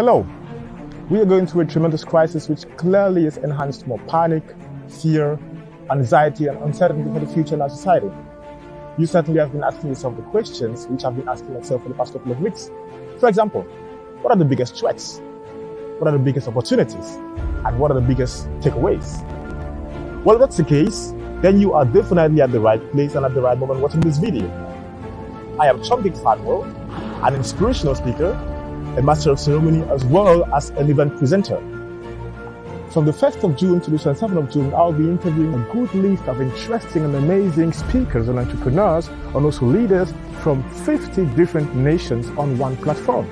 Hello. We are going through a tremendous crisis which clearly has enhanced more panic, fear, anxiety, and uncertainty for the future in our society. You certainly have been asking yourself the questions which I've been asking myself for the past couple of weeks. For example, what are the biggest threats? What are the biggest opportunities? And what are the biggest takeaways? Well, if that's the case, then you are definitely at the right place and at the right moment watching this video. I am Chompik Fatwell, an inspirational speaker, a master of ceremony, as well as an event presenter. From the 1st of June to the 27th of June, I'll be interviewing a good list of interesting and amazing speakers and entrepreneurs and also leaders from 50 different nations on one platform.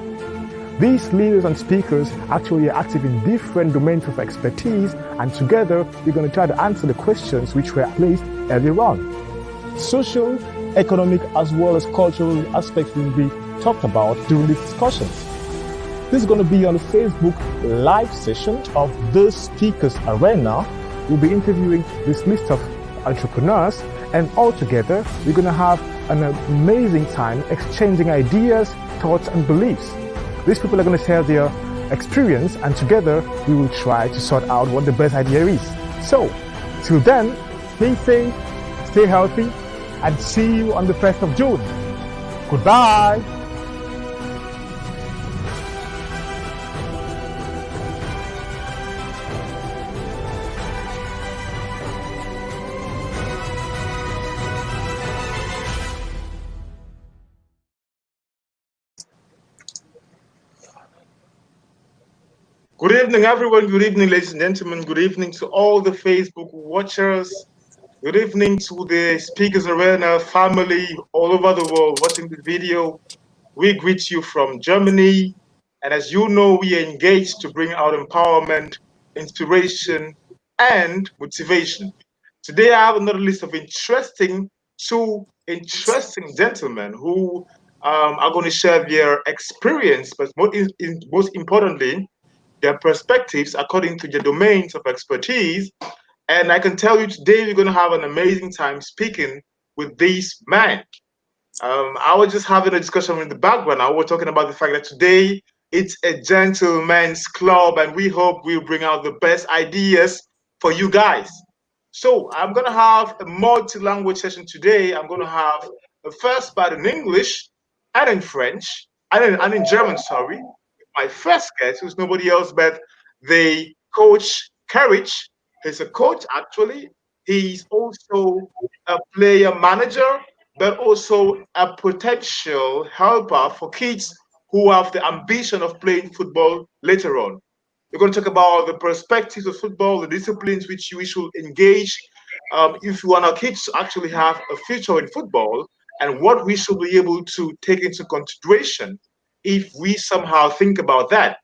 These leaders and speakers actually are active in different domains of expertise, and together we're going to try to answer the questions which were placed earlier on. Social, economic, as well as cultural aspects will be talked about during these discussions. This is going to be on the Facebook live session of the Speakers Arena. We'll be interviewing this list of entrepreneurs, and all together we're going to have an amazing time exchanging ideas, thoughts, and beliefs. These people are going to share their experience, and together we will try to sort out what the best idea is. So, till then, stay safe, stay healthy, and see you on the 1st of June. Goodbye. Good evening, everyone. Good evening, ladies and gentlemen. Good evening to all the Facebook watchers. Good evening to the Speakers Arena family all over the world watching the video. We greet you from Germany. And as you know, we are engaged to bring out empowerment, inspiration, and motivation. Today, I have another list of two interesting gentlemen who are going to share their experience, but most importantly, their perspectives according to their domains of expertise. And I can tell you today we're going to have an amazing time speaking with these men. I was just having a discussion in the background. I was talking about the fact that today it's a gentleman's club, and we hope we'll bring out the best ideas for you guys. So I'm going to have a multi-language session today. I'm going to have the first part in English and in French and in German, sorry. My first guest, who's nobody else but the coach Keric. He's a coach, actually. He's also a player manager, but also a potential helper for kids who have the ambition of playing football later on. We're going to talk about the perspectives of football, the disciplines which we should engage if we want our kids to actually have a future in football, and what we should be able to take into consideration if we somehow think about that.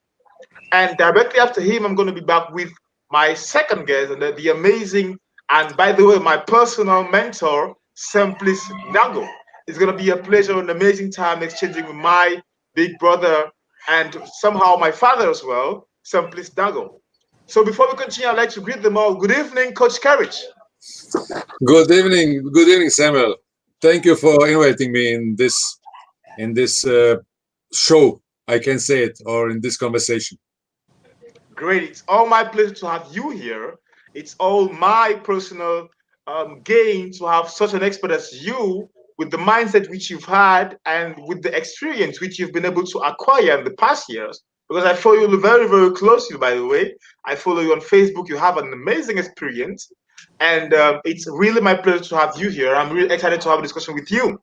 And directly after him, I'm going to be back with my second guest, and the amazing, and by the way, my personal mentor, Simplice Ndago. It's going to be a pleasure and amazing time exchanging with my big brother and somehow my father as well, Simplice Ndago. So before we continue, I'd like to greet them all. Good evening, Coach Keric. Good evening, Samuel. Thank you for inviting me in this show, I can say it, or in this conversation. Great. It's all my pleasure to have you here. It's all my personal gain to have such an expert as you, with the mindset which you've had and with the experience which you've been able to acquire in the past years. Because I follow you very, very closely, by the way. I follow you on Facebook. You have an amazing experience. And it's really my pleasure to have you here. I'm really excited to have a discussion with you.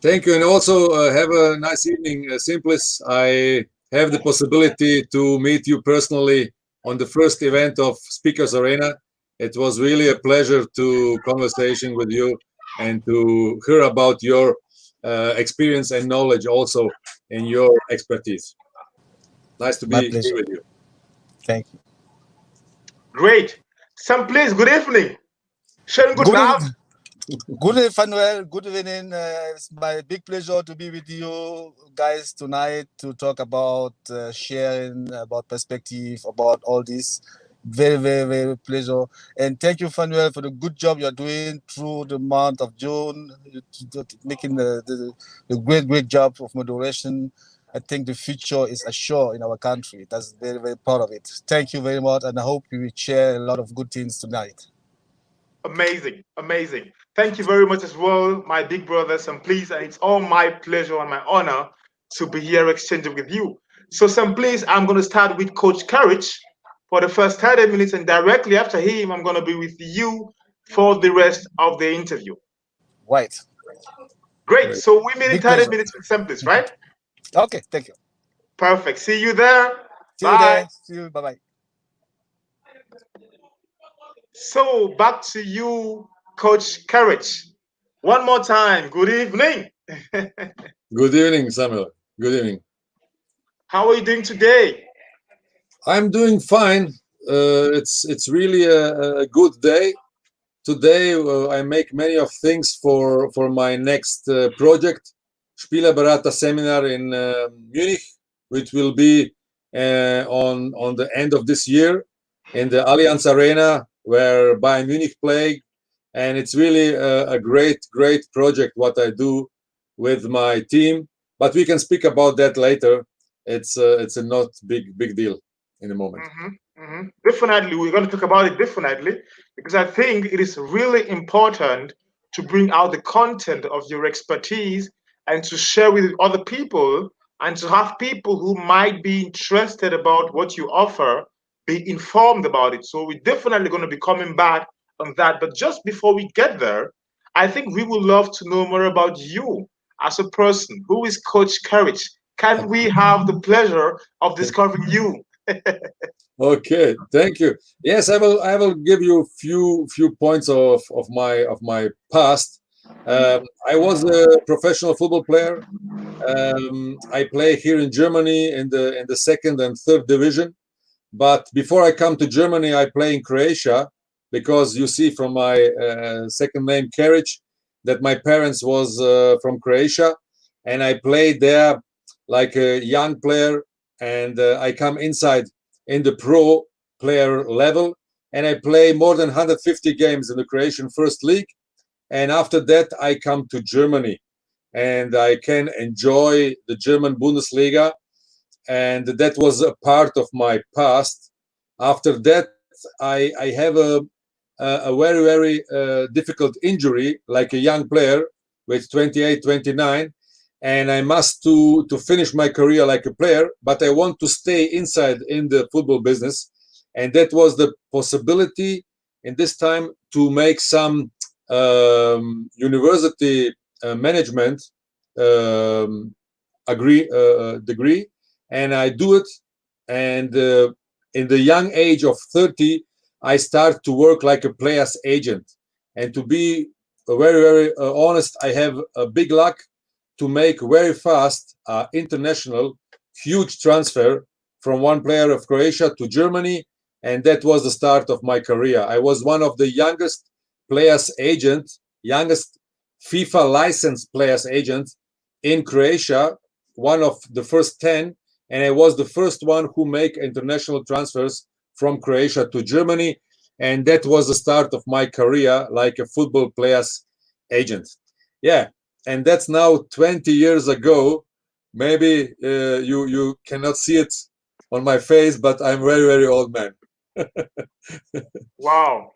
Thank you, and also have a nice evening, Simplice. I have the possibility to meet you personally on the first event of Speakers Arena. It was really a pleasure to conversation with you and to hear about your experience and knowledge also in your expertise. Nice to be here with you. Thank you. Great. Simplice, good evening. Sharon, good evening. Good evening, Fanuel. Good evening. It's my big pleasure to be with you guys tonight to talk about sharing, about perspective, about all this. Very, very, very pleasure. And thank you, Fanuel, for the good job you're doing through the month of June, making the great, great job of moderation. I think the future is assured in our country. That's very, very proud of it. Thank you very much, and I hope we will share a lot of good things tonight. Amazing, amazing. Thank you very much as well, my big brother Simplice, and it's all my pleasure and my honor to be here exchanging with you. So Simplice, I'm going to start with Coach Keric for the first 30 minutes, and directly after him, I'm going to be with you for the rest of the interview. Right. Great. So we meet in Big 30 pleasure. minutes with Simplice, right? Okay, thank you. Perfect. See you there. See you there. See you. Bye-bye. So back to you, Coach Keric. One more time. Good evening. Good evening, Samuel. Good evening. How are you doing today? I'm doing fine. It's really a good day. Today I make many of things for my next project, Spielerberater seminar in Munich, which will be on the end of this year in the Allianz Arena where Bayern Munich play, and it's really a great project what I do with my team. But we can speak about that later. It's a not big deal in the moment. Definitely, we're going to talk about it definitely, because I think it is really important to bring out the content of your expertise and to share with other people, and to have people who might be interested about what you offer be informed about it. So we're definitely going to be coming back on that. But just before we get there, I think we would love to know more about you as a person. Who is Coach Keric? Can we have the pleasure of discovering you? Okay, thank you. Yes, I will give you a few points of my past. I was a professional football player. I play here in Germany in the second and third division. But before I come to Germany, I play in Croatia, because you see from my second name Keric that my parents was from Croatia, and I played there like a young player, and I come inside in the pro player level, and I play more than 150 games in the Croatian first league. And after that, I come to Germany, and I can enjoy the German Bundesliga, and that was a part of my past. After that, I have a very difficult injury, like a young player with 28, 29, and I must to finish my career like a player, but I want to stay inside in the football business, and that was the possibility in this time to make some university management degree, and I do it. And in the young age of 30, I start to work like a player's agent. And to be very honest, I have a big luck to make very fast international huge transfer from one player of Croatia to Germany, and that was the start of my career. I was one of the youngest players agent, youngest FIFA licensed players agent in Croatia, one of the first 10, and I was the first one who make international transfers from Croatia to Germany, and that was the start of my career like a football players agent. Yeah, and that's now 20 years ago. Maybe you cannot see it on my face, but I'm very old man. Wow.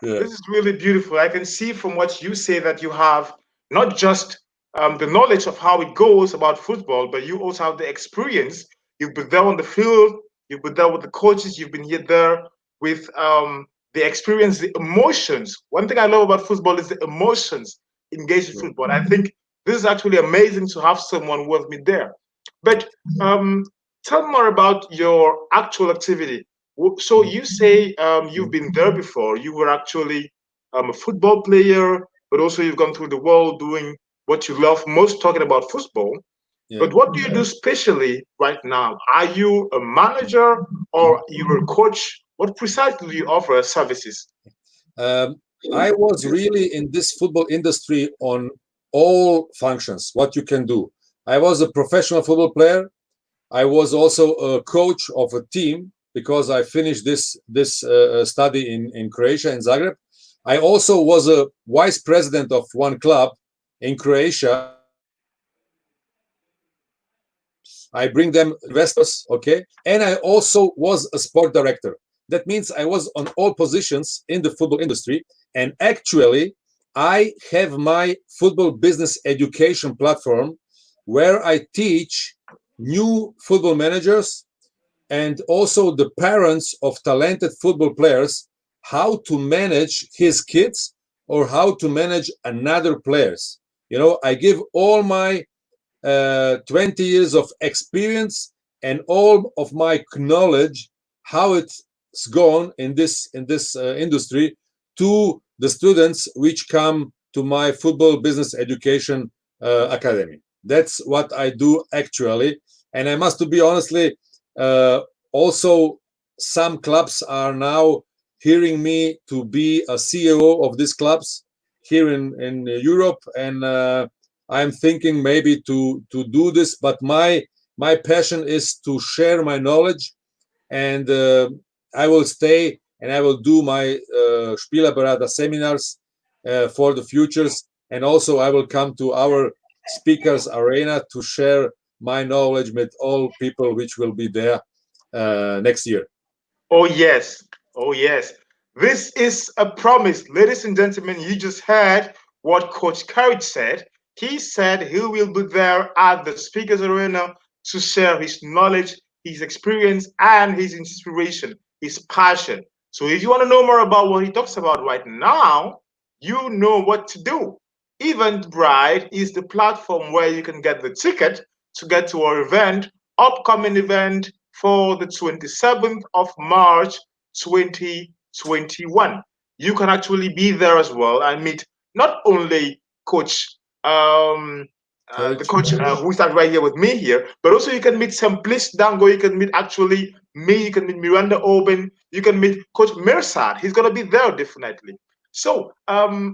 Yeah. This is really beautiful. I can see from what you say that you have not just the knowledge of how it goes about football, but you also have the experience. You've been there on the field, you've been there with the coaches, you've been here there with the experience, the emotions. One thing I love about football is the emotions engaged in football. I think this is actually amazing to have someone with me there. But tell me more about your actual activity. So you say you've been there before. You were actually a football player, but also you've gone through the world doing what you love most, talking about football. Yeah. But what do you do specially right now? Are you a manager or you're a coach? What precisely do you offer as services? I was really in this football industry on all functions, what you can do. I was a professional football player. I was also a coach of a team because I finished this study in Croatia, in Zagreb. I also was a vice president of one club in Croatia. I bring them investors, okay? And I also was a sport director. That means I was on all positions in the football industry. And actually, I have my football business education platform where I teach new football managers and also the parents of talented football players how to manage his kids or how to manage another players. You know, I give all my 20 years of experience and all of my knowledge how it's gone in this industry to the students which come to my football business education academy. That's what I do actually. And I must to be honestly, also some clubs are now hearing me to be a CEO of these clubs here in Europe, and I'm thinking maybe to do this, but my passion is to share my knowledge, and I will stay and I will do my Spielerberater seminars for the futures, and also I will come to our speakers arena to share my knowledge with all people which will be there next year. Oh, yes. Oh, yes. This is a promise. Ladies and gentlemen, you just heard what Coach Keric said. He said he will be there at the Speakers Arena to share his knowledge, his experience, and his inspiration, his passion. So if you want to know more about what he talks about right now, you know what to do. Eventbrite is the platform where you can get the ticket to get to our event, upcoming event for the 27th of March 2021. You can actually be there as well and meet not only Coach the coach who started right here with me here, but also you can meet Simplice Ndago, you can meet actually me, you can meet Miranda Oben, you can meet Coach Mirsad. He's going to be there definitely. So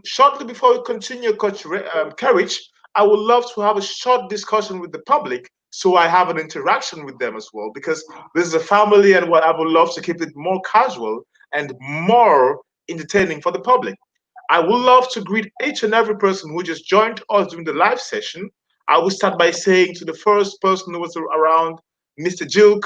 shortly before we continue, Coach Keric, I would love to have a short discussion with the public so I have an interaction with them as well, because this is a family and what I would love to keep it more casual and more entertaining for the public. I would love to greet each and every person who just joined us during the live session. I will start by saying to the first person who was around, Mr. Jill,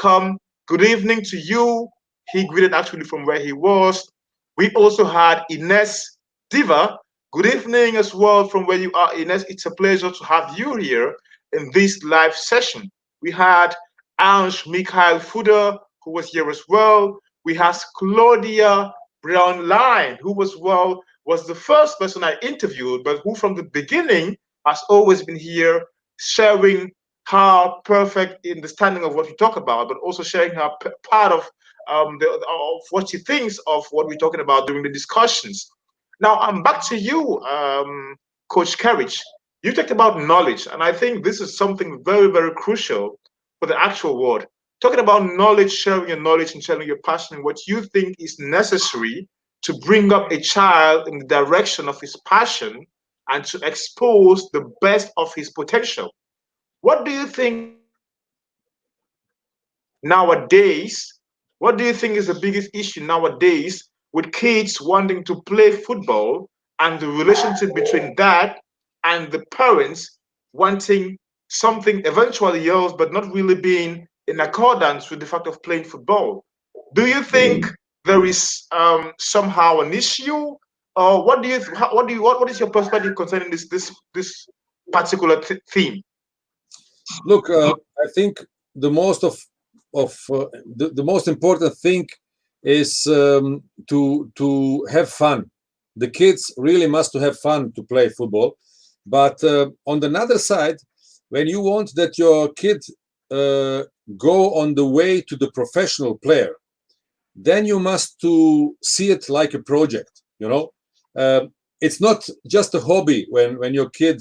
good evening to you. He greeted actually from where he was. We also had Ines Diva. Good evening as well from where you are, Ines. It's a pleasure to have you here in this live session. We had Ange Mikhail Fuder, who was here as well. We had Claudia Brown-Line, who was the first person I interviewed, but who from the beginning has always been here sharing her perfect understanding of what we talk about, but also sharing her part of what she thinks of what we're talking about during the discussions. Now, I'm back to you, Coach Keric. You talked about knowledge, and I think this is something very, very crucial for the actual world. Talking about knowledge, sharing your knowledge and sharing your passion and what you think is necessary to bring up a child in the direction of his passion and to expose the best of his potential. What do you think nowadays? What do you think is the biggest issue nowadays with kids wanting to play football and the relationship between that and the parents wanting something eventually else, but not really being in accordance with the fact of playing football? Do you think there is somehow an issue, or what do you what is your perspective concerning this particular theme? Look, I think the most the most important thing is to have fun. The kids really must to have fun to play football. But on the other side, when you want that your kid go on the way to the professional player, then you must to see it like a project. You know, it's not just a hobby when your kid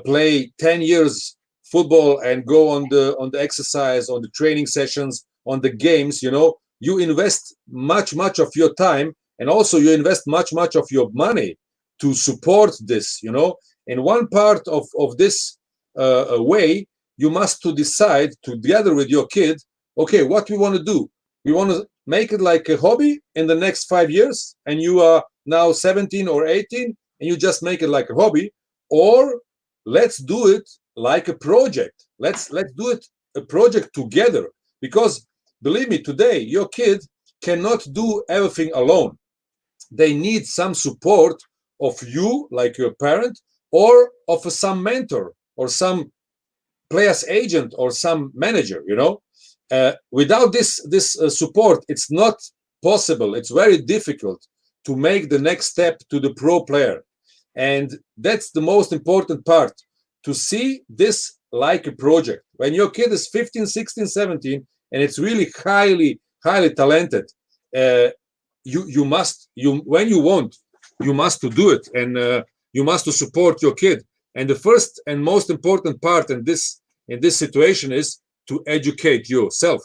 play 10 years football and go on the exercise, on the training sessions, on the games. You know, you invest much of your time, and also you invest much of your money to support this. You know, and one part of this way, you must to decide together with your kid, okay, what we want to do. We want to make it like a hobby in the next 5 years, and you are now 17 or 18, and you just make it like a hobby, or let's do it like a project. Let's do it a project together, because believe me, today your kid cannot do everything alone. They need some support of you, like your parent, or of some mentor or some player's agent or some manager, you know. Without this support, it's not possible. It's very difficult to make the next step to the pro player. And that's the most important part, to see this like a project. When your kid is 15, 16, 17, and it's really highly talented, when you want, you must to do it, and you must to support your kid. And the first and most important part in this situation is to educate yourself.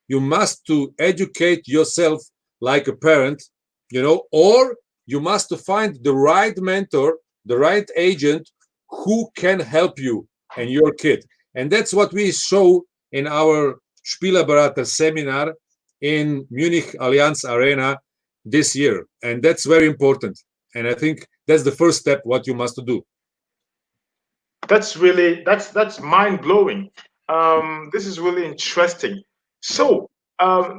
You must to educate yourself like a parent, you know, or you must to find the right mentor, the right agent who can help you and your kid. And that's what we show in our Spielerberater seminar in Munich Allianz Arena this year. And that's very important. And I think that's the first step, what you must do. That's mind-blowing. This is really interesting. So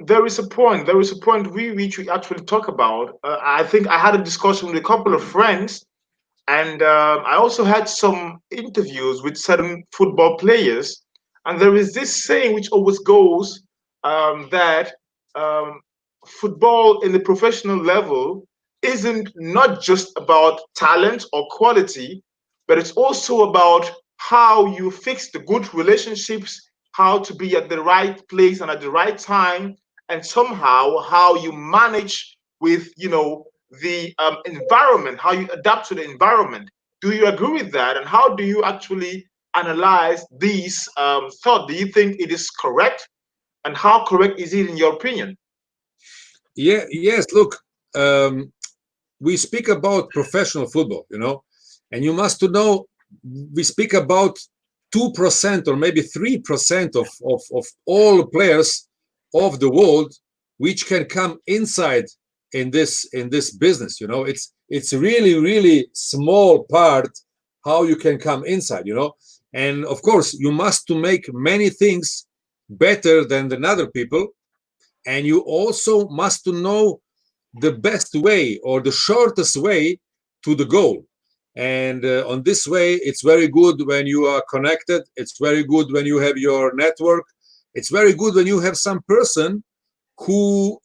there is a point which we actually talk about. I think I had a discussion with a couple of friends, and I also had some interviews with certain football players. And there is this saying which always goes that football in the professional level isn't not just about talent or quality, but it's also about how you fix the good relationships, how to be at the right place and at the right time, and somehow how you manage with, you know, the environment, how you adapt to the environment. Do you agree with that? And how do you actually analyze these thoughts? Do you think it is correct? And how correct is it in your opinion? Yeah, yes, look, we speak about professional football, you know, and you must to know, we speak about 2% or maybe 3% of all players of the world which can come inside in this business, you know. It's really small part how you can come inside, you know. And of course you must to make many things better than other people, and you also must to know the best way or the shortest way to the goal. And on this way, it's very good when you are connected. It's very good when you have your network. It's very good when you have some person who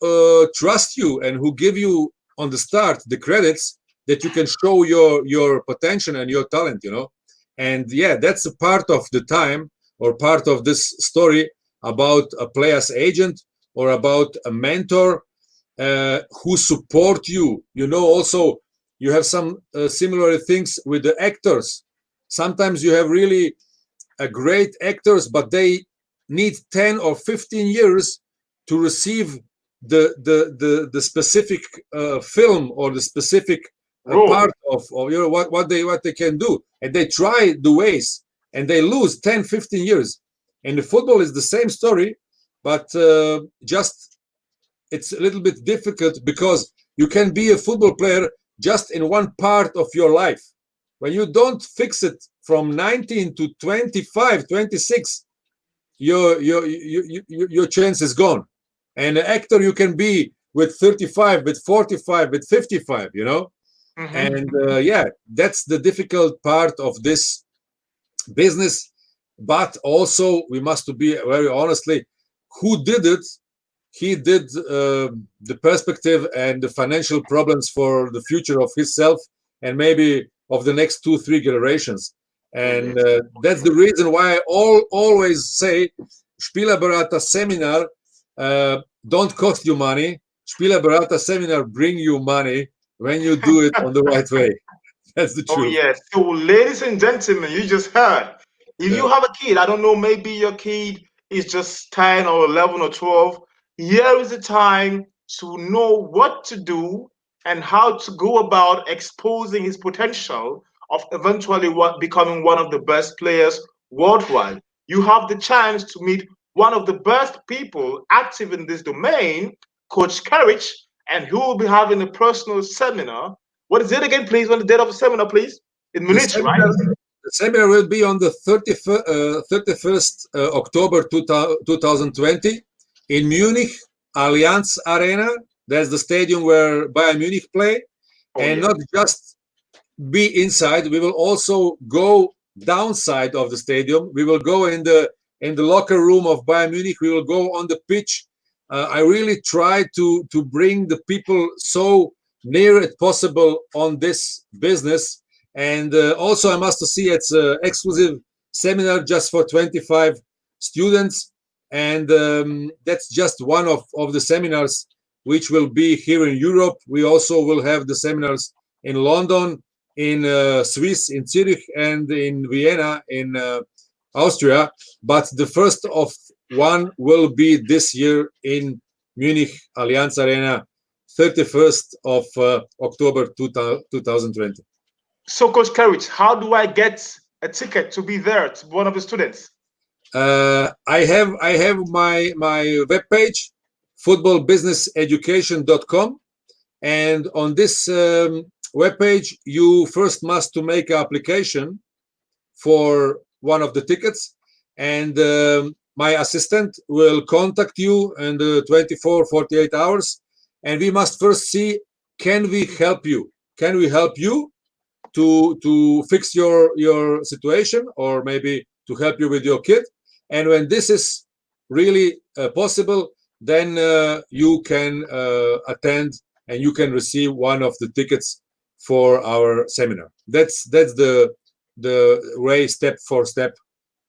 trust you and who give you on the start the credits that you can show your potential and your talent, you know. And yeah, that's a part of the time or part of this story about a player's agent or about a mentor who support you. You know, also you have some similar things with the actors. Sometimes you have really great actors, but they need 10 or 15 years to receive the specific film or the specific part of you know what they can do, and they try the ways and they lose 10-15 years. And the football is the same story, but just it's a little bit difficult because you can be a football player just in one part of your life. When you don't fix it from 19 to 25, 26, your chance is gone. And an actor you can be with 35, with 45, with 55, you know. And yeah, that's the difficult part of this business. But also we must to be very honestly, who did it? He did the perspective and the financial problems for the future of himself and maybe of the next 2-3 generations. And that's the reason why I always say Spielerberater seminar don't cost you money. Spielerberater seminar bring you money when you do it on the right way. That's the truth. Oh yes. So ladies and gentlemen, you just heard. If you have a kid, I don't know, maybe your kid is just 10 or 11 or 12, here is the time to know what to do and how to go about exposing his potential of eventually becoming one of the best players worldwide. You have the chance to meet one of the best people active in this domain, Coach Keric, and he will be having a personal seminar. What is it again, please? What is the date of the seminar, please? In Munich, right? The seminar will be on the 31st October 2020 in Munich, Allianz Arena. That's the stadium where Bayern Munich play. And not just be inside, we will also go downside of the stadium. We will go in the locker room of Bayern Munich. We will go on the pitch. I really try to bring the people so near as possible on this business. And also I must say it's an exclusive seminar just for 25 students. And that's just one of the seminars which will be here in Europe. We also will have the seminars in London, in Swiss, in Zurich, and in Vienna, in Austria. But the first of one will be this year in Munich, Allianz Arena, 31st of October 2020. So, Coach Keric, how do I get a ticket to be there, to one of the students? I have my webpage, footballbusinesseducation.com, and on this webpage you first must to make an application for one of the tickets, and my assistant will contact you in the 48 hours, and we must first see, can we help you to fix your situation, or maybe to help you with your kid. And when this is really possible, then you can attend and you can receive one of the tickets for our seminar. That's the way, step for step,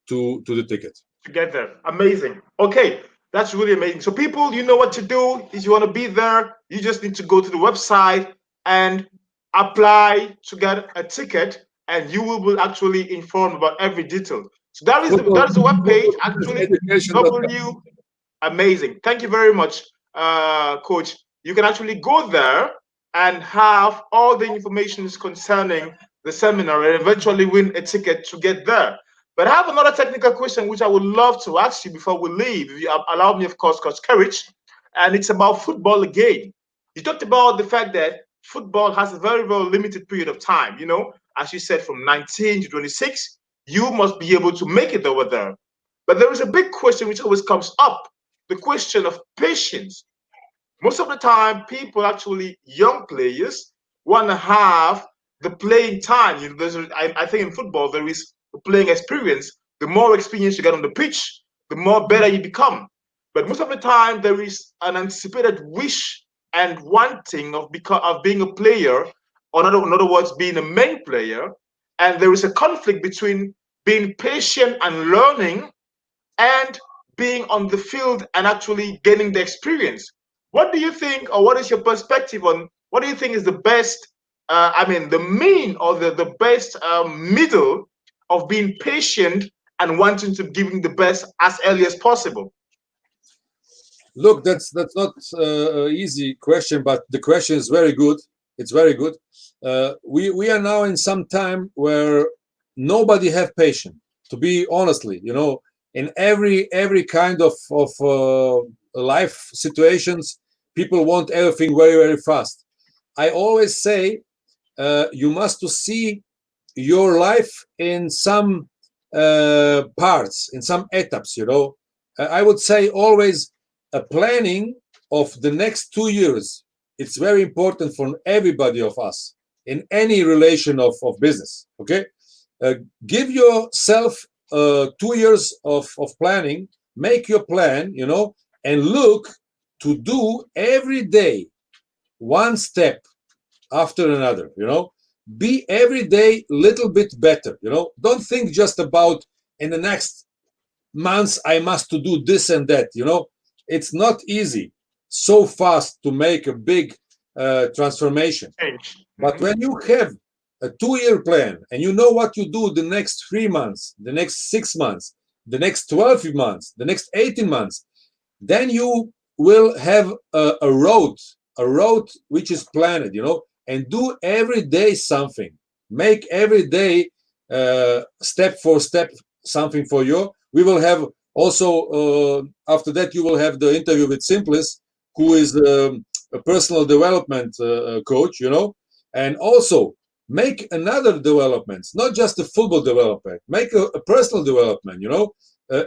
to the ticket. To get there. Amazing. Okay, that's really amazing. So people, you know what to do. If you want to be there, you just need to go to the website and apply to get a ticket, and you will be actually informed about every detail. So that is the webpage, actually. Amazing. Thank you very much, Coach. You can actually go there and have all the information concerning the seminar and eventually win a ticket to get there. But I have another technical question which I would love to ask you before we leave, if you allow me, of course, Coach Keric, and it's about football again. You talked about the fact that football has a very, very limited period of time. You know, as you said, from 19 to 26, you must be able to make it over there. But there is a big question which always comes up, the question of patience. Most of the time, people, actually young players, want to have the playing time. You know, I think in football, there is the playing experience. The more experience you get on the pitch, the more better you become. But most of the time, there is an anticipated wish and wanting of being a player, or in other words, being a main player. And there is a conflict between being patient and learning and being on the field and actually getting the experience. What do you think, or what is your perspective on what do you think is the best, the mean or the best middle of being patient and wanting to giving the best as early as possible? Look, that's not an easy question, but the question is very good. It's very good. We are now in some time where nobody have patience. To be honestly, you know, in every kind of life situations, people want everything very, very fast. I always say you must to see your life in some parts, in some etaps. You know, I would say always a planning of the next 2 years. It's very important for everybody of us in any relation of business. Okay, give yourself 2 years of planning. Make your plan, you know, and look to do every day one step after another. You know, be every day a little bit better. You know, don't think just about in the next months I must to do this and that. You know, it's not easy so fast to make a big transformation. But when you have a 2-year plan and you know what you do the next 3 months, the next 6 months, the next 12 months, the next 18 months, then you will have a road which is planned, you know, and do every day something. Make every day step for step something for you. We will have also, after that, you will have the interview with Simplice, who is a personal development coach, you know, and also make another developments, not just a football development, make a personal development, you know,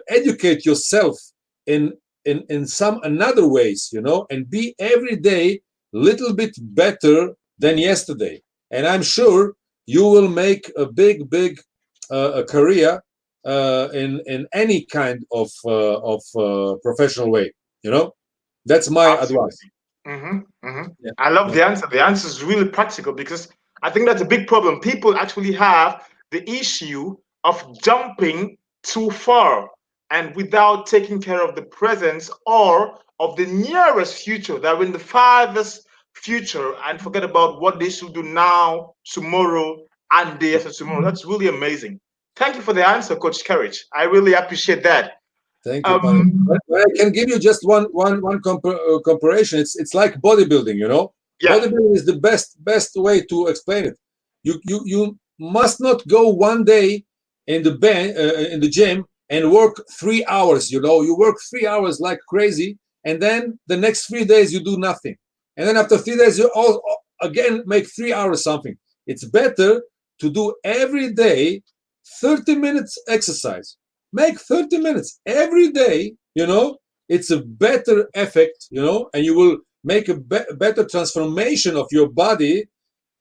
educate yourself in some another ways, you know, and be every day little bit better than yesterday. And I'm sure you will make a big a career in any kind of professional way, you know. That's my advice. Yeah. I love the answer. The answer is really practical, because I think that's a big problem. People actually have the issue of jumping too far and without taking care of the present or of the nearest future. They're in the farthest future and forget about what they should do now, tomorrow, and day after tomorrow. That's really amazing. Thank you for the answer, Coach Keric. I really appreciate that. Thank you. I can give you just one comparison. It's like bodybuilding, you know. Yeah. Bodybuilding is the best way to explain it. You must not go one day in the gym and work 3 hours. You know, you work 3 hours like crazy, and then the next 3 days you do nothing, and then after 3 days you all again make 3 hours something. It's better to do every day 30 minutes exercise. Make 30 minutes every day, you know. It's a better effect, you know, and you will make a better transformation of your body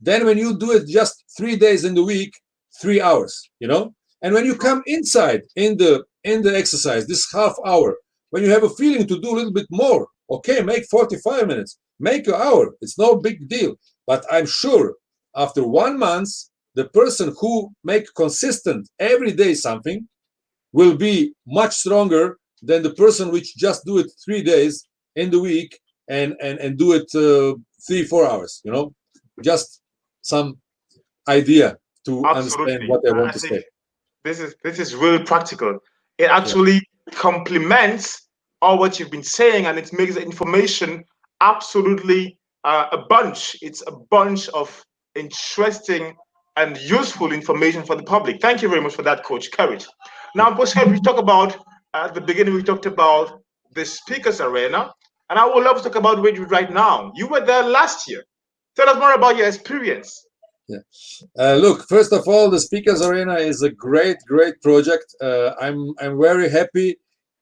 than when you do it just 3 days in the week, 3 hours, you know. And when you come inside in the exercise, this half hour, when you have a feeling to do a little bit more, okay, make 45 minutes, make an hour. It's no big deal. But I'm sure after 1 month, the person who make consistent every day something will be much stronger than the person which just do it 3 days in the week and do it 3-4 hours, you know. Just some idea to understand what I want to say. This is really practical. It actually complements all what you've been saying, and it makes the information absolutely a bunch. It's a bunch of interesting and useful information for the public. Thank you very much for that, Coach Keric. Now, Coach Keric, we talk about at the beginning. We talked about the Speakers Arena, and I would love to talk about where you're right now. You were there last year. Tell us more about your experience. Yeah. Look, first of all, the Speakers Arena is a great project. I'm very happy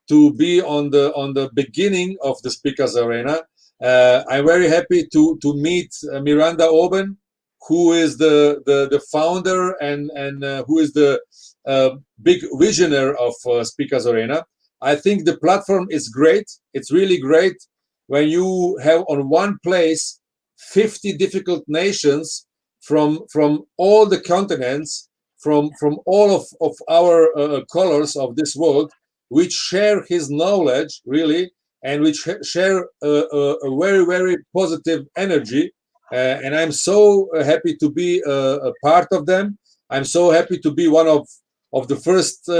to be on the beginning of the Speakers Arena. I'm very happy to meet Miranda Oben, who is the founder and who is the big visionary of Speakers Arena. I think the platform is great. It's really great when you have on one place 50 difficult nations from all the continents, from all of our colors of this world, which share his knowledge really, and which share a very positive energy. And I'm so happy to be a part of them. I'm so happy to be one of the first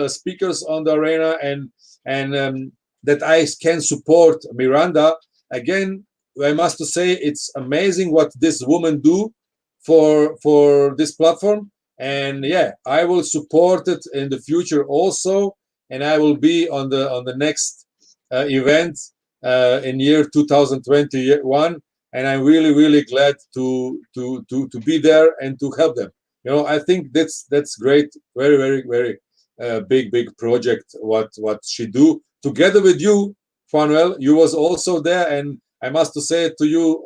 speakers on the arena, and that I can support Miranda. Again, I must say it's amazing what this woman do for this platform, and yeah, I will support it in the future also, and I will be on the next event in year 2021, and I'm really glad to be there and to help them. You know, I think that's great, very big project what she do together with you, Fanuel. You was also there, and I must say to you,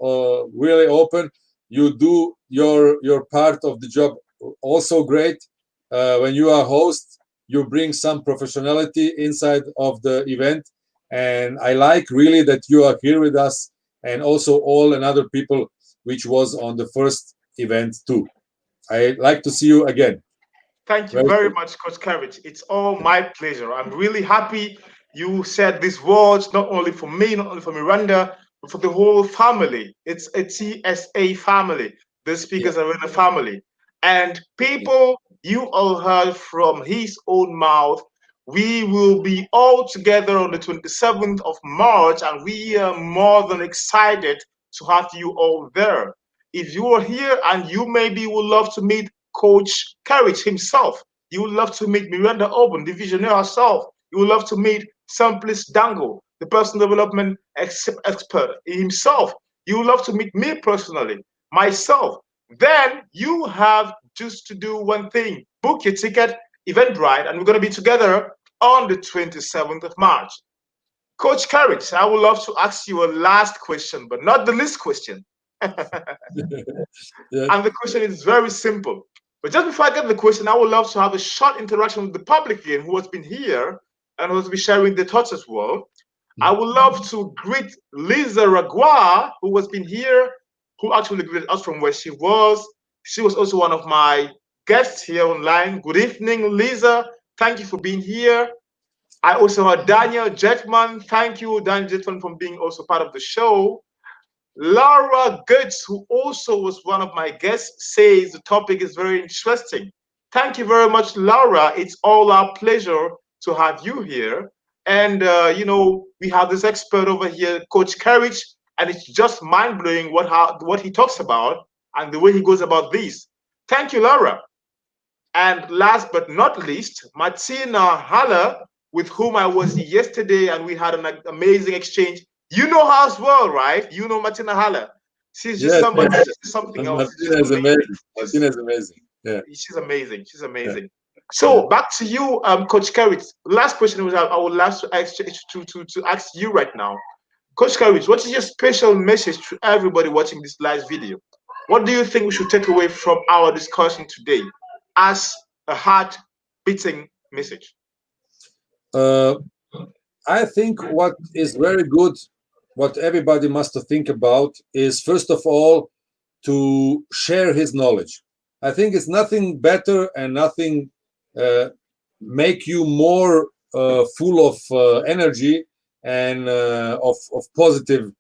really open. You do your part of the job also great. When you are host, you bring some professionality inside of the event, and I like really that you are here with us, and also all another people which was on the first event too. I like to see you again. Thank you very much, Coach Keric. It's all my pleasure. I'm really happy you said these words, not only for me, not only for Miranda, but for the whole family. It's a TSA family, the Speakers Arena family. And people, you all heard from his own mouth, we will be all together on the 27th of March, and we are more than excited to have you all there. If you are here and you maybe would love to meet Coach Keric himself, you would love to meet Miranda Oben, the visionary herself, you would love to meet Simplice Ndago, the personal development expert himself, you would love to meet me personally, myself, then you have just to do one thing: book your ticket, Eventbrite, and we're going to be together on the 27th of March. Coach Keric, I would love to ask you a last question, but not the least question. Yeah. And the question is very simple. But just before I get the question, I would love to have a short interaction with the public again who has been here and who has been sharing their thoughts as well. I would love to greet Lisa Ragua, who has been here, who actually greeted us from where she was. She was also one of my guests here online. Good evening, Lisa. Thank you for being here. I also had Daniel Jetman. Thank you, Daniel Jetman, for being also part of the show. Laura Goetz, who also was one of my guests, says the topic is very interesting. Thank you very much, Laura. It's all our pleasure to have you here. And, you know, we have this expert over here, Coach Keric, and it's just mind-blowing what he talks about and the way he goes about this. Thank you, Laura. And last but not least, Martina Haller, with whom I was yesterday, and we had an amazing exchange. You know her as well, right? You know Martina Haller. She's just somebody, she's something else. Martina is amazing. Martina is amazing. Yeah. She's amazing. She's amazing. Yeah. So back to you, Coach Keric. Last question was I would love to ask you right now. Coach Keric, what is your special message to everybody watching this live video? What do you think we should take away from our discussion today as a heart-beating message? I think what is very good, what everybody must think about is, first of all, to share his knowledge. I think it's nothing better and nothing make you more full of energy and of positive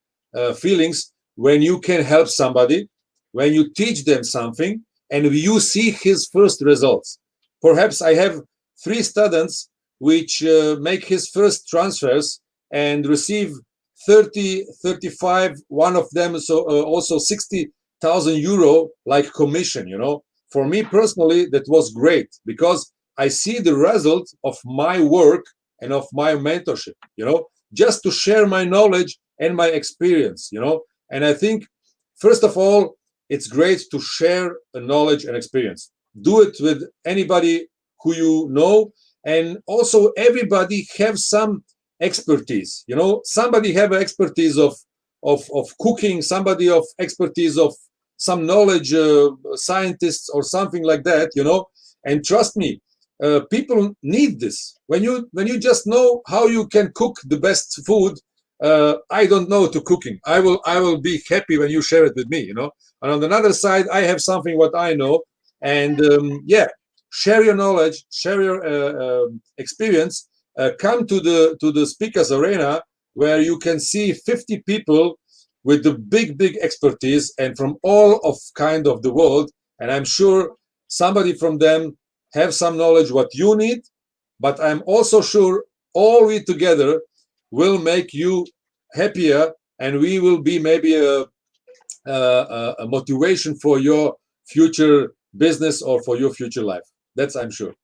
feelings when you can help somebody, when you teach them something, and you see his first results. Perhaps I have 3 students which make his first transfers and receive 30, 35, one of them so also 60,000 euro like commission, you know. For me personally, that was great because I see the result of my work and of my mentorship, you know, just to share my knowledge and my experience, you know. And I think, first of all, it's great to share a knowledge and experience. Do it with anybody who you know, and also everybody have some expertise, you know. Somebody have expertise of cooking, somebody of expertise of some knowledge, scientists or something like that, you know. And trust me, people need this. When you just know how you can cook the best food, I don't know to cooking. I will be happy when you share it with me, you know. And on the other side, I have something what I know, and yeah, share your knowledge, share your experience. Come to the speakers arena where you can see 50 people with the big expertise and from all of kind of the world. And I'm sure somebody from them have some knowledge what you need, but I'm also sure all we together will make you happier, and we will be maybe a motivation for your future business or for your future life. That's I'm sure.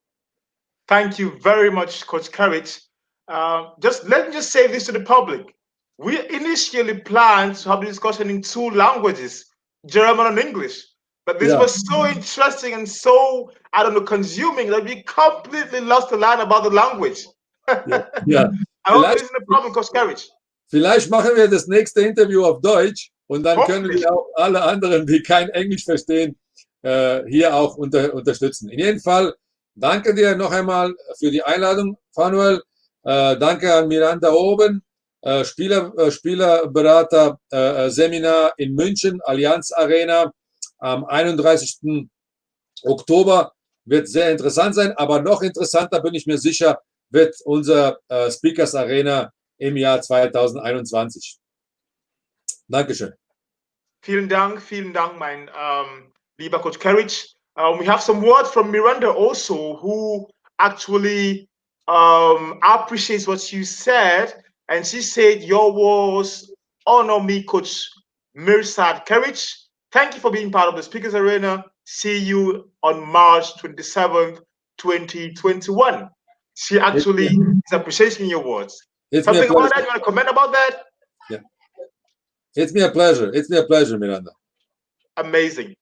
Thank you very much, Coach Keric. Let me just say this to the public. We initially planned to have the discussion in 2 languages, German and English. But this was so interesting and so, I don't know, consuming that we completely lost the line about the language. Ja. I hope this isn't a problem, Coach Keric. Vielleicht machen wir das nächste Interview auf Deutsch und dann können wir auch alle anderen, die kein Englisch verstehen, hier auch unterstützen. In jedem Fall, danke dir noch einmal für die Einladung, Fanuel. Danke an Miranda oben. Spielerberater Seminar in München, Allianz Arena am 31. Oktober wird sehr interessant sein, aber noch interessanter, bin ich mir sicher, wird unser Speakers Arena im Jahr 2021. Dankeschön. Vielen Dank, mein lieber Coach Keric. We have some words from Miranda also, who actually appreciates what you said. And she said, your words honor me, Coach Mirsad Keric. Thank you for being part of the Speakers Arena. See you on March 27th, 2021. She actually is appreciating your words. Something about that? You want to comment about that? Yeah. It's me a pleasure. It's me a pleasure, Miranda. Amazing.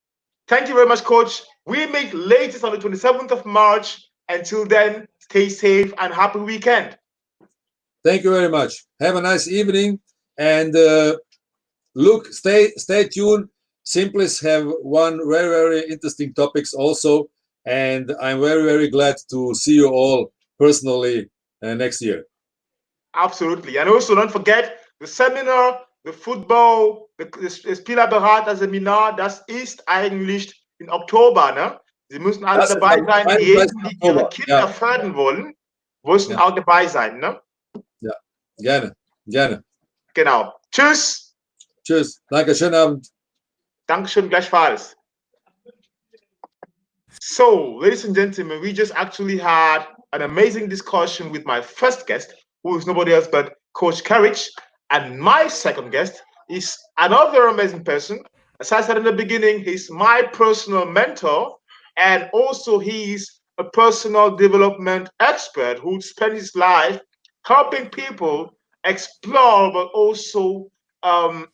Thank you very much, Coach. We meet latest on the 27th of March. Until then, stay safe and happy weekend. Thank you very much. Have a nice evening, and look, stay tuned. Simplice have one very interesting topics also, and I'm very glad to see you all personally next year. Absolutely, and also don't forget the seminar, the football, das Spielerberater-Seminar, das ist eigentlich in Oktober, ne? Sie müssen alle dabei sein, diejenigen, die ihre Kinder fördern wollen, müssen auch dabei sein, ne? Ja, gerne. Genau. Tschüss. Tschüss. Danke, schönen Abend. Dankeschön, gleichfalls. So, ladies and gentlemen, we just actually had an amazing discussion with my first guest, who is nobody else but Coach Keric, and my second guest is another amazing person. As I said in the beginning, he's my personal mentor, and also he's a personal development expert who spent his life helping people explore, but also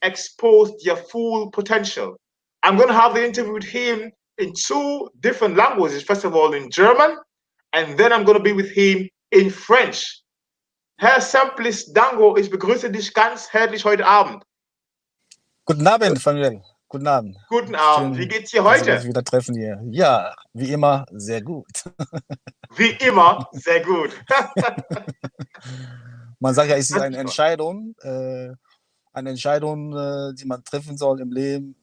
expose their full potential. I'm going to have the interview with him in 2 different languages. First of all, in German, and then I'm going to be with him in French. Herr Simplice Ndago, ich begrüße dich ganz herzlich heute Abend. Guten Abend, Fanuel. Guten Abend. Guten Abend. Schön, wie geht's dir heute? Dass wir uns wieder treffen hier. Ja, wie immer, sehr gut. Wie immer, sehr gut. Man sagt ja, es ist eine Entscheidung, die man treffen soll im Leben,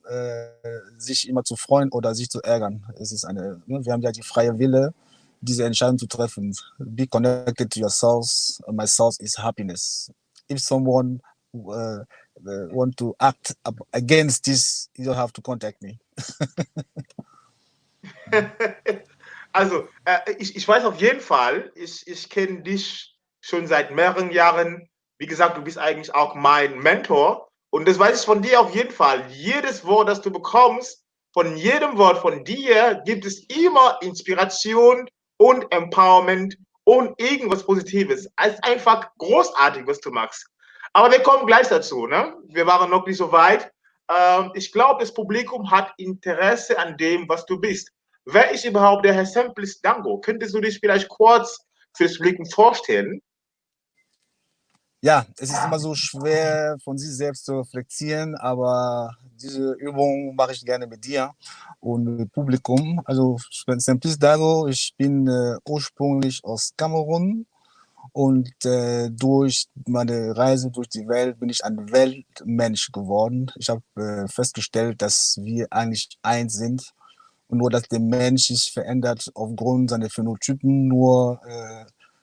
sich immer zu freuen oder sich zu ärgern. Es ist wir haben ja die freie Wille, diese Entscheidung zu treffen. Be connected to your source. My source is happiness. If someone want to act against this, you don't have to contact me. Also, ich weiß auf jeden Fall, ich kenne dich schon seit mehreren Jahren. Wie gesagt, du bist eigentlich auch mein Mentor. Und das weiß ich von dir auf jeden Fall. Jedes Wort, das du bekommst, von jedem Wort von dir gibt es immer Inspiration und Empowerment und irgendwas Positives. Es ist einfach großartig, was du machst. Aber wir kommen gleich dazu, ne? Wir waren noch nicht so weit. Ich glaube, das Publikum hat Interesse an dem, was du bist. Wer ist überhaupt der Herr Simplice Ndago? Könntest du dich vielleicht kurz für das Publikum vorstellen? Ja, es ist immer so schwer, von sich selbst zu reflektieren, aber diese Übung mache ich gerne mit dir und mit dem Publikum. Also, ich bin Simplice Ndago, ich bin ursprünglich aus Kamerun und durch meine Reise durch die Welt bin ich ein Weltmensch geworden. Ich habe festgestellt, dass wir eigentlich eins sind und nur, dass der Mensch sich verändert aufgrund seiner Phänotypen, nur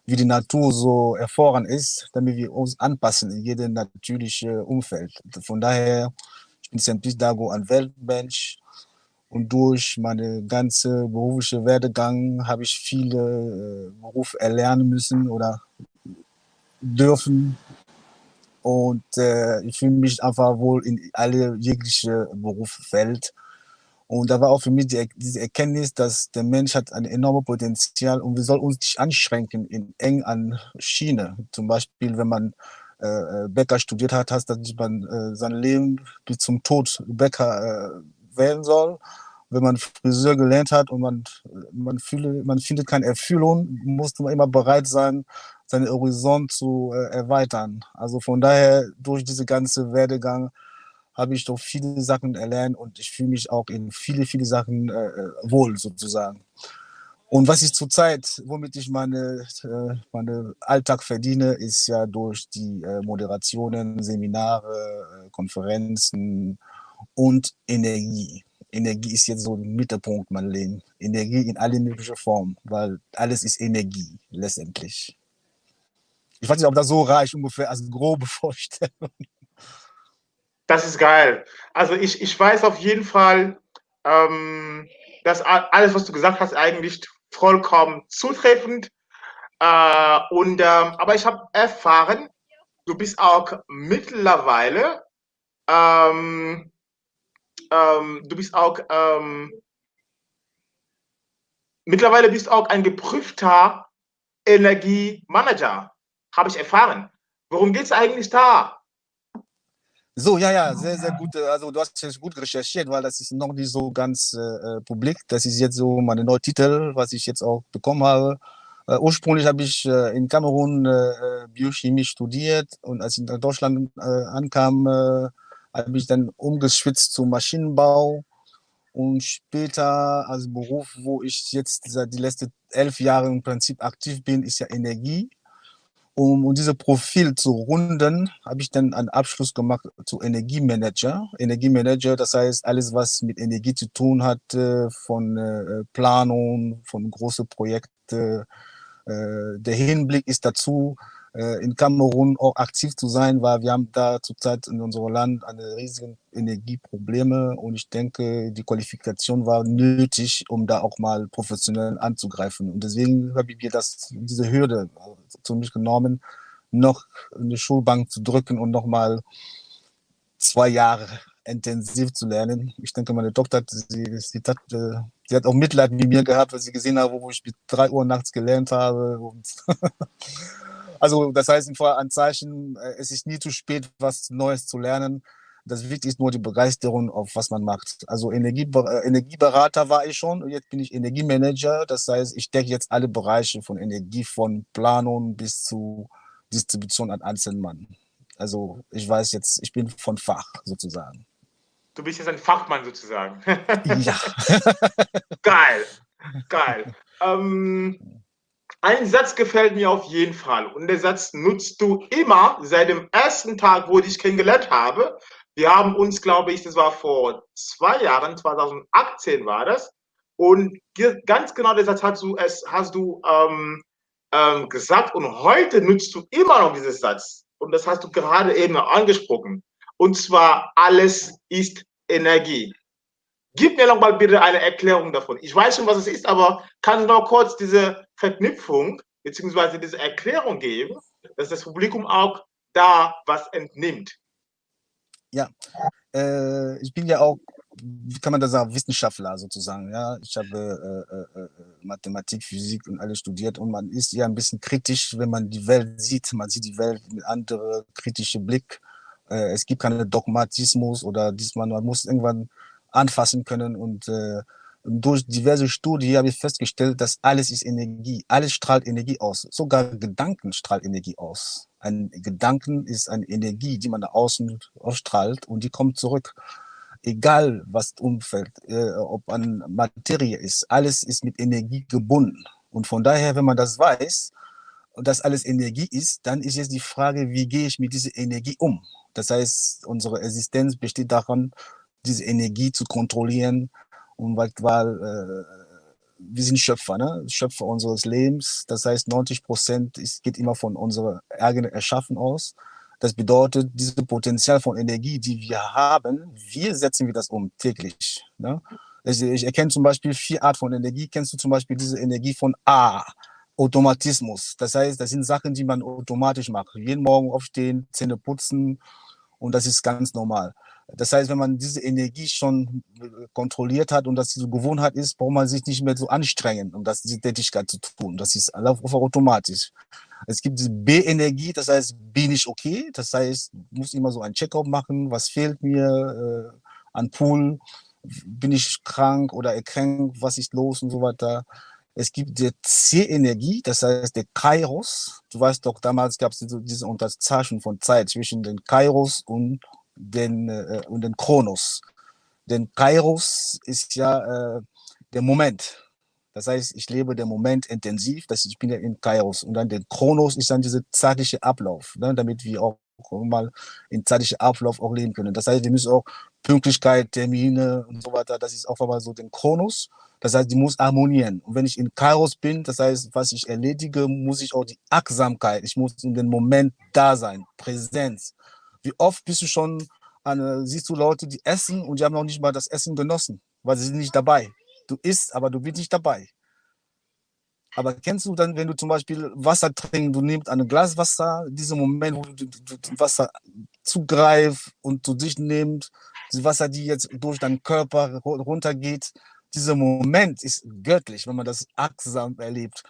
wie die Natur so erfahren ist, damit wir uns anpassen in jedem natürlichen Umfeld. Von daher, ich bin Simplice Ndago ein Weltmensch und durch meine ganze berufliche Werdegang habe ich viele Berufe erlernen müssen oder dürfen und ich fühle mich einfach wohl in alle jegliche Berufsfeld. Und da war auch für mich diese Erkenntnis, dass der Mensch hat ein enormes Potenzial und wir sollen uns nicht anschränken eng an Schiene. Zum Beispiel, wenn man Bäcker studiert hat, heißt das nicht, man sein Leben bis zum Tod Bäcker werden soll. Wenn man Friseur gelernt hat und man findet keine Erfüllung, muss man immer bereit sein, seinen Horizont zu erweitern. Also von daher, durch diese ganze Werdegang, habe ich doch viele Sachen erlernt und ich fühle mich auch in viele Sachen wohl sozusagen. Und was ich zurzeit, womit ich meine Alltag verdiene, ist ja durch die Moderationen, Seminare, Konferenzen und Energie. Energie ist jetzt so ein Mittelpunkt mein Leben. Energie in alle möglichen Formen, weil alles ist Energie letztendlich. Ich weiß nicht, ob das so reicht ungefähr als grobe Vorstellung. Das ist geil. Also ich weiß auf jeden Fall, dass alles, was du gesagt hast, eigentlich vollkommen zutreffend. Aber ich habe erfahren, du bist auch mittlerweile, mittlerweile bist auch ein geprüfter Energiemanager, habe ich erfahren. Worum geht es eigentlich da? So, ja, sehr, sehr gut. Also du hast jetzt gut recherchiert, weil das ist noch nicht so ganz publik. Das ist jetzt so mein neuer Titel, was ich jetzt auch bekommen habe. Ursprünglich habe ich in Kamerun Biochemie studiert und als ich nach Deutschland ankam, habe ich dann umgeschwitzt zum Maschinenbau und später als Beruf, wo ich jetzt seit die letzten 11 Jahre im Prinzip aktiv bin, ist ja Energie. Um dieses Profil zu runden, habe ich dann einen Abschluss gemacht zu Energiemanager. Energiemanager, das heißt alles, was mit Energie zu tun hat, von Planung, von großen Projekten. Der Hinblick ist dazu, in Kamerun auch aktiv zu sein, weil wir haben da zurzeit in unserem Land eine riesige Energieprobleme und ich denke, die Qualifikation war nötig, um da auch mal professionell anzugreifen. Und deswegen habe ich mir diese Hürde zu mich genommen, noch in die Schulbank zu drücken und nochmal 2 Jahre intensiv zu lernen. Ich denke, meine Tochter, sie hat auch Mitleid mit mir gehabt, weil sie gesehen hat, wo ich bis 3 Uhr nachts gelernt habe. Und also das heißt, ein Zeichen, es ist nie zu spät, was Neues zu lernen. Das Wichtigste ist nur die Begeisterung, auf was man macht. Also Energieberater war ich schon und jetzt bin ich Energiemanager. Das heißt, ich decke jetzt alle Bereiche von Energie, von Planung bis zu Distribution an Einzelmann. Also ich weiß jetzt, ich bin von Fach sozusagen. Du bist jetzt ein Fachmann sozusagen. Ja. Geil, geil. Ein Satz gefällt mir auf jeden Fall und der Satz nutzt du immer seit dem ersten Tag, wo ich dich kennengelernt habe. Wir haben uns, glaube ich, das war vor 2 Jahren, 2018 war das, und ganz genau der Satz hast du gesagt und heute nutzt du immer noch diesen Satz und das hast du gerade eben angesprochen und zwar alles ist Energie. Gib mir noch mal bitte eine Erklärung davon. Ich weiß schon, was es ist, aber kannst du noch kurz diese Verknüpfung bzw. diese Erklärung geben, dass das Publikum auch da was entnimmt? Ja, ich bin ja auch, wie kann man das sagen, Wissenschaftler sozusagen. Ja, ich habe Mathematik, Physik und alles studiert und man ist ja ein bisschen kritisch, wenn man die Welt sieht. Man sieht die Welt mit anderem kritischen Blick. Es gibt keinen Dogmatismus oder man muss irgendwann anfassen können und durch diverse Studien habe ich festgestellt, dass alles ist Energie. Alles strahlt Energie aus. Sogar Gedanken strahlt Energie aus. Ein Gedanken ist eine Energie, die man nach außen ausstrahlt und die kommt zurück. Egal, was umfällt, ob an Materie ist, alles ist mit Energie gebunden. Und von daher, wenn man das weiß, und dass alles Energie ist, dann ist jetzt die Frage, wie gehe ich mit dieser Energie um? Das heißt, unsere Existenz besteht daran, diese Energie zu kontrollieren und weil wir sind Schöpfer, ne? Schöpfer unseres Lebens. Das heißt, 90% geht immer von unserer eigenen Erschaffen aus. Das bedeutet, dieses Potenzial von Energie, die wir haben, wie setzen wir das um täglich? Ne? Ich erkenne zum Beispiel 4 Arten von Energie. Kennst du zum Beispiel diese Energie von A? Automatismus. Das heißt, das sind Sachen, die man automatisch macht. Jeden Morgen aufstehen, Zähne putzen und das ist ganz normal. Das heißt, wenn man diese Energie schon kontrolliert hat und das diese Gewohnheit ist, braucht man sich nicht mehr so anstrengen, um diese Tätigkeit zu tun. Das ist einfach automatisch. Es gibt diese B-Energie, das heißt, bin ich okay? Das heißt, ich muss immer so ein Check-up machen, was fehlt mir an Pool, bin ich krank oder erkrankt, was ist los und so weiter. Es gibt die C-Energie, das heißt der Kairos. Du weißt doch, damals gab es diese Unterzeichnung von Zeit zwischen den Kairos und den Chronos. Denn Kairos ist ja der Moment. Das heißt, ich lebe den Moment intensiv, ich bin ja in Kairos. Und dann der Chronos ist dann dieser zeitliche Ablauf, ne, damit wir auch mal in zeitlichen Ablauf auch leben können. Das heißt, wir müssen auch Pünktlichkeit, Termine und so weiter, das ist auch mal so den Chronos. Das heißt, die muss harmonieren. Und wenn ich in Kairos bin, das heißt, was ich erledige, muss ich auch die Achtsamkeit, ich muss in dem Moment da sein, Präsenz. Wie oft bist du schon, siehst du Leute, die essen und die haben noch nicht mal das Essen genossen, weil sie sind nicht dabei. Du isst, aber du bist nicht dabei. Aber kennst du dann, wenn du zum Beispiel Wasser trinkst, du nimmst ein Glas Wasser, dieser Moment, wo du Wasser zugreifst und zu dich nimmst, das Wasser, die jetzt durch deinen Körper runtergeht, dieser Moment ist göttlich, wenn man das achtsam erlebt.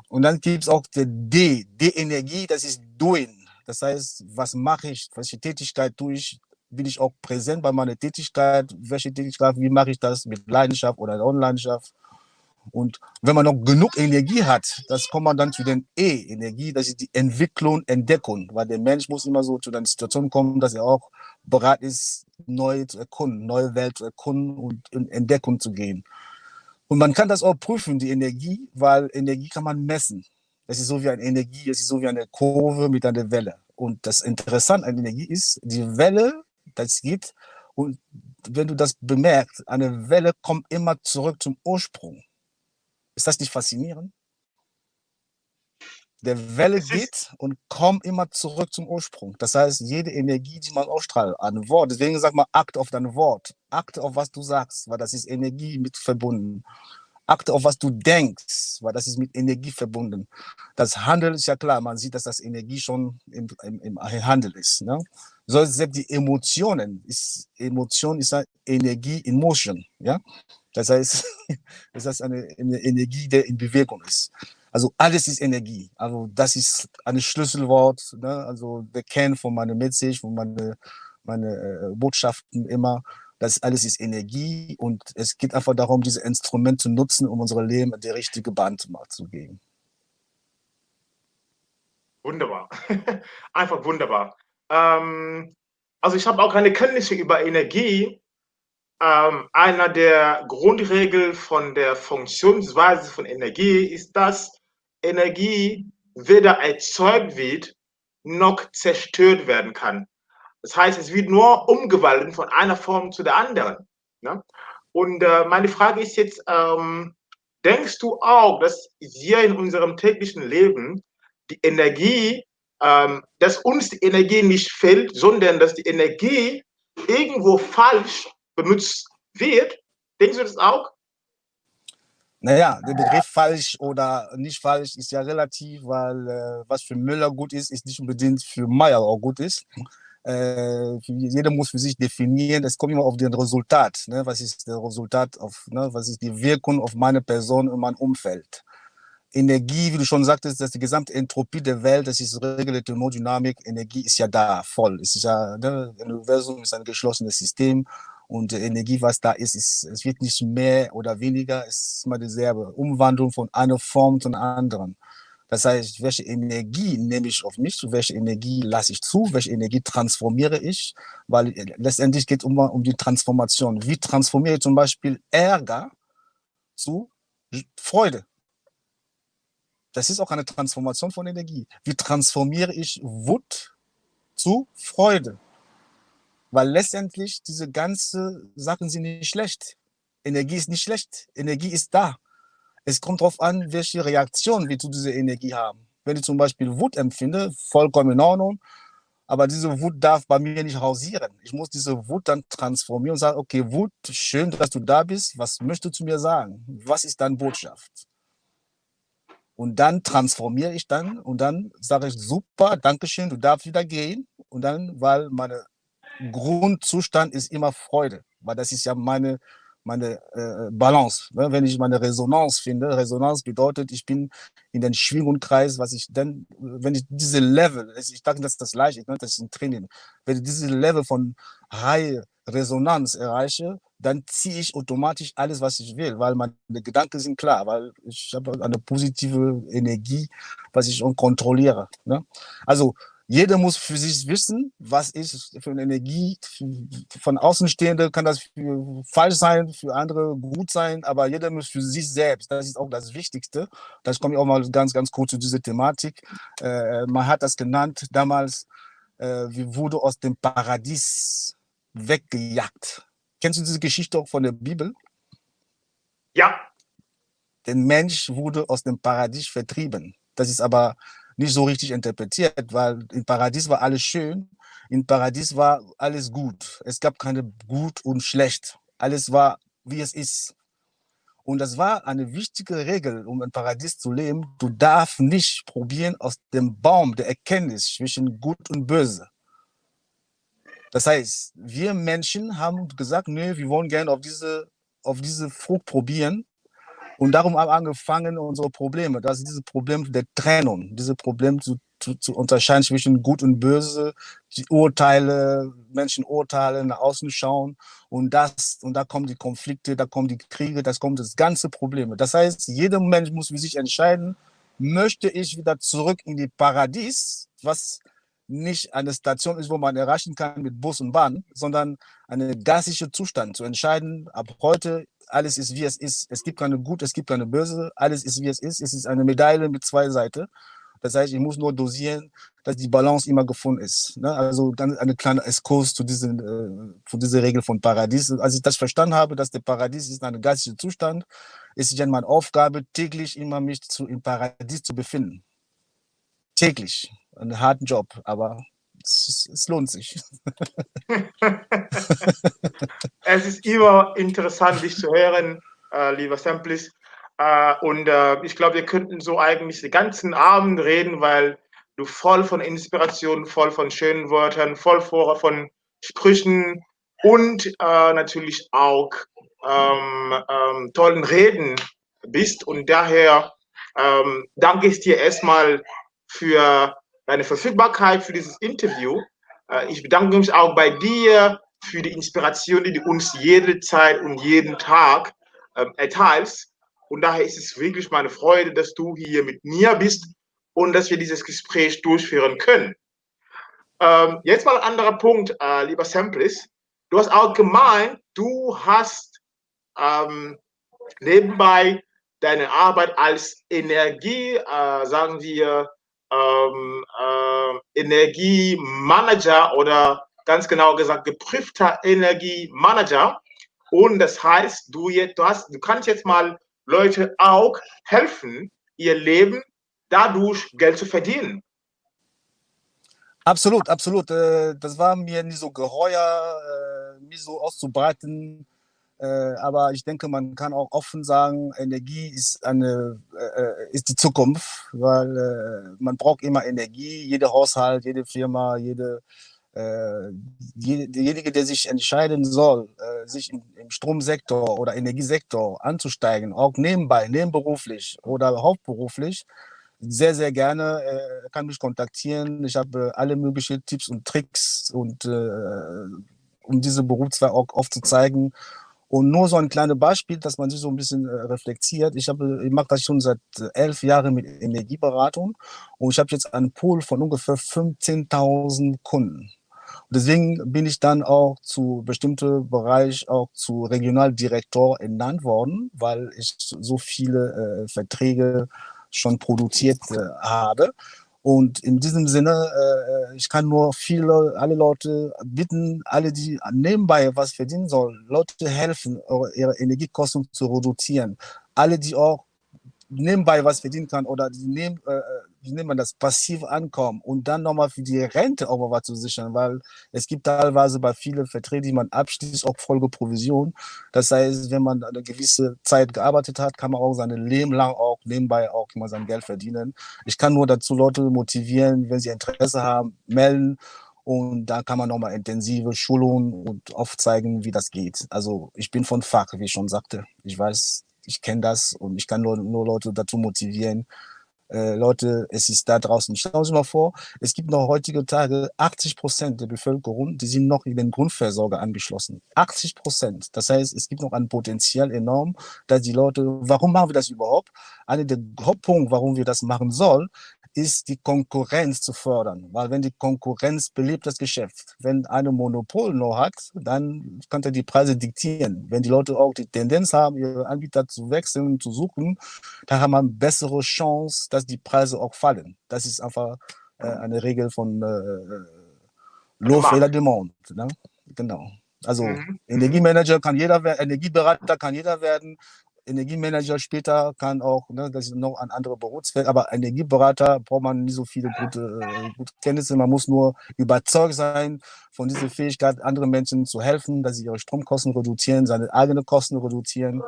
Und dann gibt es auch die D-Energie, das ist Doing. Das heißt, was mache ich, welche Tätigkeit tue ich, bin ich auch präsent bei meiner Tätigkeit? Welche Tätigkeit, wie mache ich das mit Leidenschaft oder Unleidenschaft? Und wenn man noch genug Energie hat, das kommt man dann zu den E-Energie, das ist die Entwicklung, Entdeckung, weil der Mensch muss immer so zu einer Situation kommen, dass er auch bereit ist, neu zu erkunden, neue Welt zu erkunden und in Entdeckung zu gehen. Und man kann das auch prüfen, die Energie, weil Energie kann man messen. Es ist so wie eine Energie, es ist so wie eine Kurve mit einer Welle. Und das Interessante an Energie ist, die Welle, das geht, und wenn du das bemerkst, eine Welle kommt immer zurück zum Ursprung. Ist das nicht faszinierend? Der Welle geht und kommt immer zurück zum Ursprung. Das heißt, jede Energie, die man ausstrahlt, ein Wort, deswegen sagt man, achte auf dein Wort, achte auf, was du sagst, weil das ist Energie mit verbunden. Achte auf, was du denkst, weil das ist mit Energie verbunden. Das Handeln ist ja klar, man sieht, dass das Energie schon im Handel ist. Ne? So selbst die Emotion ist ja Energie in Motion. Ja? Das heißt, das ist eine Energie, die in Bewegung ist. Also alles ist Energie. Also das ist ein Schlüsselwort. Ne? Also der Kern von meiner Message, von meine Botschaften immer. Das alles ist Energie und es geht einfach darum, dieses Instrument zu nutzen, um unser Leben die richtige Bahn zu geben. Wunderbar. Einfach wunderbar. Also ich habe auch keine Kenntnisse über Energie. Einer der Grundregeln von der Funktionsweise von Energie ist, dass Energie weder erzeugt wird, noch zerstört werden kann. Das heißt, es wird nur umgewandelt von einer Form zu der anderen. Ne? Und meine Frage ist jetzt, denkst du auch, dass wir in unserem täglichen Leben die Energie, dass uns die Energie nicht fehlt, sondern dass die Energie irgendwo falsch benutzt wird? Denkst du das auch? Naja, der Begriff falsch oder nicht falsch ist ja relativ, weil was für Müller gut ist, ist nicht unbedingt für Meier auch gut ist. Jeder muss für sich definieren, es kommt immer auf den Resultat. Ne? Was ist das Resultat, was ist die Wirkung auf meine Person und mein Umfeld? Energie, wie du schon sagtest, das ist die gesamte Entropie der Welt, das ist Regel der Thermodynamik, Energie ist ja da, voll. Es ist ja, das Universum ist ein geschlossenes System und Energie, was da ist, es wird nicht mehr oder weniger, es ist immer dieselbe Umwandlung von einer Form zu einer anderen. Das heißt, welche Energie nehme ich auf mich, welche Energie lasse ich zu, welche Energie transformiere ich, weil letztendlich geht es um die Transformation. Wie transformiere ich zum Beispiel Ärger zu Freude? Das ist auch eine Transformation von Energie. Wie transformiere ich Wut zu Freude? Weil letztendlich diese ganzen Sachen sind nicht schlecht. Energie ist nicht schlecht. Energie ist da. Es kommt darauf an, welche Reaktion wir zu dieser Energie haben. Wenn ich zum Beispiel Wut empfinde, vollkommen in Ordnung, aber diese Wut darf bei mir nicht hausieren. Ich muss diese Wut dann transformieren und sagen, okay, Wut, schön, dass du da bist. Was möchtest du mir sagen? Was ist deine Botschaft? Und dann transformiere ich dann und dann sage ich, super, Dankeschön, du darfst wieder gehen. Und dann, weil mein Grundzustand ist immer Freude, weil das ist ja meine Balance. Ne? Wenn ich meine Resonanz finde, Resonanz bedeutet, ich bin in den Schwingungskreis, was ich dann, wenn ich diese Level, ich dachte, das ist das Gleiche, ne? Das ist ein Training, wenn ich diese Level von High Resonanz erreiche, dann ziehe ich automatisch alles, was ich will, weil meine Gedanken sind klar, weil ich habe eine positive Energie, was ich schon kontrolliere. Ne? Also jeder muss für sich wissen, was ist für eine Energie. Von Außenstehenden kann das falsch sein, für andere gut sein, aber jeder muss für sich selbst. Das ist auch das Wichtigste. Das komme ich auch mal ganz, ganz kurz zu dieser Thematik. Man hat das genannt damals, wir wurden aus dem Paradies weggejagt. Kennst du diese Geschichte auch von der Bibel? Ja. Der Mensch wurde aus dem Paradies vertrieben. Das ist aber nicht so richtig interpretiert, weil im Paradies war alles schön, im Paradies war alles gut. Es gab keine gut und schlecht. Alles war, wie es ist. Und das war eine wichtige Regel, um im Paradies zu leben. Du darfst nicht probieren, aus dem Baum der Erkenntnis zwischen Gut und Böse. Das heißt, wir Menschen haben gesagt, nee, wir wollen gerne auf diese Frucht probieren. Und darum haben wir angefangen, unsere Probleme, das ist dieses Problem der Trennung, dieses Problem zu unterscheiden zwischen Gut und Böse, die Urteile, Menschen urteilen, nach außen schauen und da kommen die Konflikte, da kommen die Kriege, das kommt das ganze Probleme. Das heißt, jeder Mensch muss für sich entscheiden, möchte ich wieder zurück in die Paradies, was nicht eine Station ist, wo man erreichen kann mit Bus und Bahn, sondern einen geistlichen Zustand zu entscheiden, ab heute alles ist, wie es ist. Es gibt keine Gut, es gibt keine Böse, alles ist, wie es ist. Es ist eine Medaille mit zwei Seiten. Das heißt, ich muss nur dosieren, dass die Balance immer gefunden ist. Ne? Also dann ein kleiner Exkurs zu dieser Regel von Paradies. Als ich das verstanden habe, dass der Paradies ist ein geistiger Zustand, ist es ja meine Aufgabe, täglich immer mich im Paradies zu befinden. Täglich. Einen harten Job, aber es lohnt sich. Es ist immer interessant, dich zu hören, lieber Simplice. Ich glaube, wir könnten so eigentlich den ganzen Abend reden, weil du voll von Inspiration, voll von schönen Wörtern, voll von Sprüchen und natürlich auch tollen Reden bist. Und daher danke ich dir erstmal für deine Verfügbarkeit für dieses Interview. Ich bedanke mich auch bei dir für die Inspiration, die du uns jede Zeit und jeden Tag erteilst. Und daher ist es wirklich meine Freude, dass du hier mit mir bist und dass wir dieses Gespräch durchführen können. Jetzt mal ein anderer Punkt, lieber Simplice. Du hast auch gemeint, du hast nebenbei deine Arbeit als Energie, sagen wir, Energiemanager oder ganz genau gesagt geprüfter Energiemanager. Und das heißt, du kannst jetzt mal Leute auch helfen, ihr Leben dadurch Geld zu verdienen. Absolut, absolut. Das war mir nie so geheuer, nie so auszubreiten. Aber ich denke, man kann auch offen sagen, Energie ist ist die Zukunft, weil man braucht immer Energie. Jeder Haushalt, jede Firma, derjenige, der sich entscheiden soll, sich im Stromsektor oder Energiesektor anzusteigen, auch nebenberuflich oder hauptberuflich, sehr, sehr gerne, kann mich kontaktieren. Ich habe alle möglichen Tipps und Tricks und um diese Berufszweig auch aufzuzeigen. Und nur so ein kleines Beispiel, dass man sich so ein bisschen reflektiert. Ich mache das schon seit 11 Jahren mit Energieberatung und ich habe jetzt einen Pool von ungefähr 15.000 Kunden. Und deswegen bin ich dann auch zu bestimmten Bereich auch zu Regionaldirektor ernannt worden, weil ich so viele Verträge schon produziert habe. Und in diesem Sinne, ich kann nur alle Leute bitten, alle, die nebenbei was verdienen sollen, Leute helfen, ihre Energiekosten zu reduzieren. Alle, die auch nebenbei was verdienen kann oder wie nennt man das, passiv ankommen und dann nochmal für die Rente auch mal was zu sichern, weil es gibt teilweise bei vielen Verträgen, die man abschließt, auch Folgeprovision. Das heißt, wenn man eine gewisse Zeit gearbeitet hat, kann man auch sein Leben lang auch nebenbei auch immer sein Geld verdienen. Ich kann nur dazu Leute motivieren, wenn sie Interesse haben, melden. Und da kann man nochmal intensive Schulungen und aufzeigen, wie das geht. Also ich bin von Fach, wie ich schon sagte. Ich weiß, ich kenne das und ich kann nur Leute dazu motivieren. Leute, es ist da draußen. Stellen Sie mal vor, es gibt noch heutige Tage 80% der Bevölkerung, die sind noch in den Grundversorger angeschlossen. 80%. Das heißt, es gibt noch ein Potenzial enorm, dass die Leute, warum machen wir das überhaupt? Einer der Hauptpunkte, warum wir das machen sollen, ist die Konkurrenz zu fördern. Weil wenn die Konkurrenz belebt das Geschäft. Wenn eine Monopol noch hat, dann kann er die Preise diktieren. Wenn die Leute auch die Tendenz haben, ihre Anbieter zu wechseln, zu suchen, dann haben wir eine bessere Chance, dass die Preise auch fallen. Das ist einfach eine Regel von L'offre et la demande. Ne? Genau. Also Energiemanager kann jeder werden, Energieberater kann jeder werden, Energiemanager später kann auch, ne, das ist noch ein anderes Berufsfeld, aber Energieberater braucht man nicht so viele gute Kenntnisse. Man muss nur überzeugt sein von dieser Fähigkeit, anderen Menschen zu helfen, dass sie ihre Stromkosten reduzieren, seine eigenen Kosten reduzieren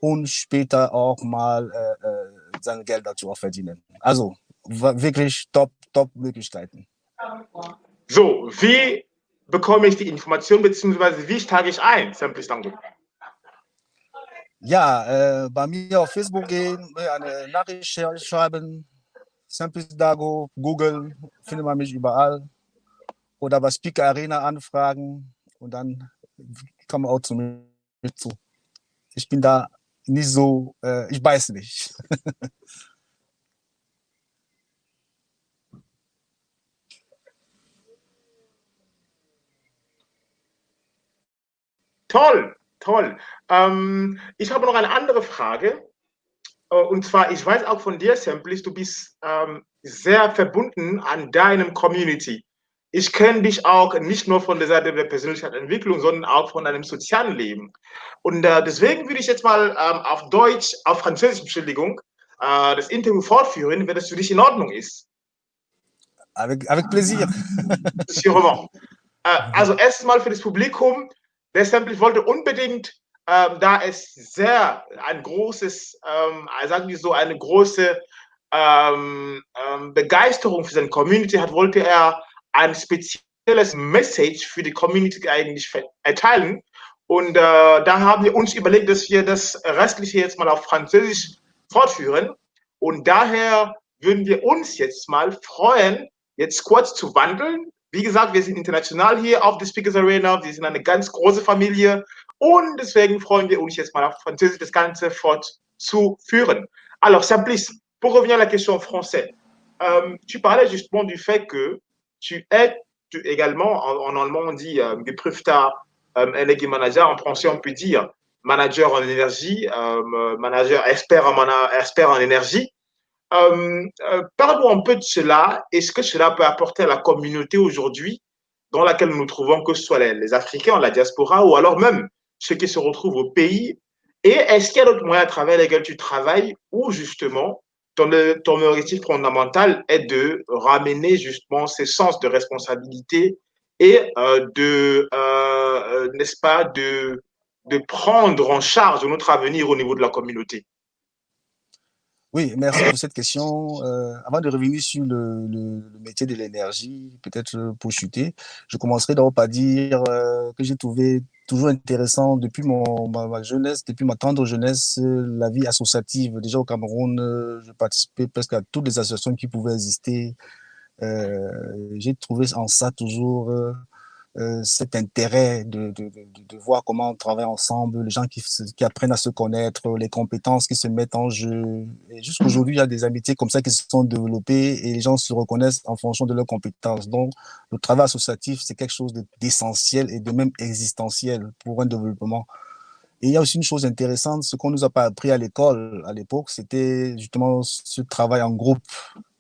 und später auch mal sein Geld dazu auch verdienen. Also wirklich top Möglichkeiten. So, wie bekomme ich die Information, beziehungsweise wie steige ich ein, Simplice Ndago? Ja, bei mir auf Facebook gehen, eine Nachricht schreiben, Simplice Ndago, Google, findet man mich überall. Oder bei Speaker Arena anfragen und dann kann man auch zu mir zu. Ich bin da nicht so, ich beiß nicht. Toll, toll. Ich habe noch eine andere Frage. Und zwar, ich weiß auch von dir, Simplice, du bist sehr verbunden an deinem Community. Ich kenne dich auch nicht nur von der Seite der Persönlichkeitsentwicklung, sondern auch von deinem sozialen Leben. Und deswegen würde ich jetzt mal auf Deutsch, auf Französisch, Entschuldigung, das Interview fortführen, wenn das für dich in Ordnung ist. Avec plaisir. Sûrement. Also erstmal für das Publikum, der Simplice wollte unbedingt, da es ein großes, sagen wir so, eine große Begeisterung für seine Community hat, wollte er ein spezielles Message für die Community eigentlich erteilen. Und da haben wir uns überlegt, dass wir das Restliche jetzt mal auf Französisch fortführen. Und daher würden wir uns jetzt mal freuen, jetzt kurz zu wandeln. Wie gesagt, wir sind international hier auf der Speakers Arena. Wir sind eine ganz große Familie. Und deswegen freuen wir uns jetzt mal auf Französisch das Ganze fortzuführen. Alors, Simplice, pour revenir à la question en français, tu parlais justement du fait que tu es également, en allemand on dit geprüfter Energy Manager, en français on peut dire manager en énergie, manager expert en énergie. Parle-nous un peu de cela. Est-ce que cela peut apporter à la communauté aujourd'hui dans laquelle nous nous trouvons, que ce soit les Africains, la diaspora, ou alors même ceux qui se retrouvent au pays? Et est-ce qu'il y a d'autres moyens à travers lesquels tu travailles où justement ton objectif fondamental est de ramener justement ces sens de responsabilité et n'est-ce pas, de prendre en charge notre avenir au niveau de la communauté? Oui, merci pour cette question. Avant de revenir sur le métier de l'énergie, peut-être pour chuter, je commencerai d'abord par dire que j'ai trouvé toujours intéressant depuis ma jeunesse, depuis ma tendre jeunesse, la vie associative. Déjà au Cameroun, je participais presque à toutes les associations qui pouvaient exister. J'ai trouvé en ça toujours cet intérêt de voir comment on travaille ensemble, les gens qui apprennent à se connaître, les compétences qui se mettent en jeu. Et jusqu'aujourd'hui, il y a des amitiés comme ça qui se sont développées et les gens se reconnaissent en fonction de leurs compétences. Donc, le travail associatif, c'est quelque chose d'essentiel et de même existentiel pour un développement. Et il y a aussi une chose intéressante, ce qu'on nous a pas appris à l'école à l'époque, c'était justement ce travail en groupe.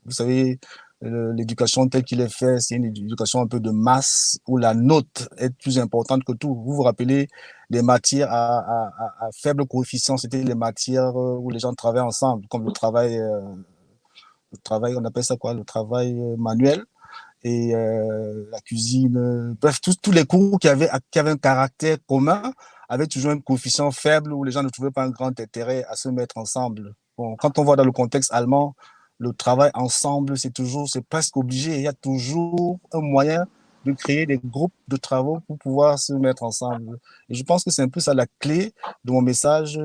Vous savez, l'éducation telle qu'il est fait, c'est une éducation un peu de masse où la note est plus importante que tout. Vous vous rappelez, les matières à faible coefficient, c'était les matières où les gens travaillent ensemble, comme le travail, on appelle ça quoi, le travail manuel et la cuisine. Bref, tous les cours qui avaient un caractère commun avaient toujours un coefficient faible où les gens ne trouvaient pas un grand intérêt à se mettre ensemble. Bon, quand on voit dans le contexte allemand, le travail ensemble, c'est presque obligé. Il y a toujours un moyen de créer des groupes de travaux pour pouvoir se mettre ensemble. Et je pense que c'est un peu ça la clé de mon message,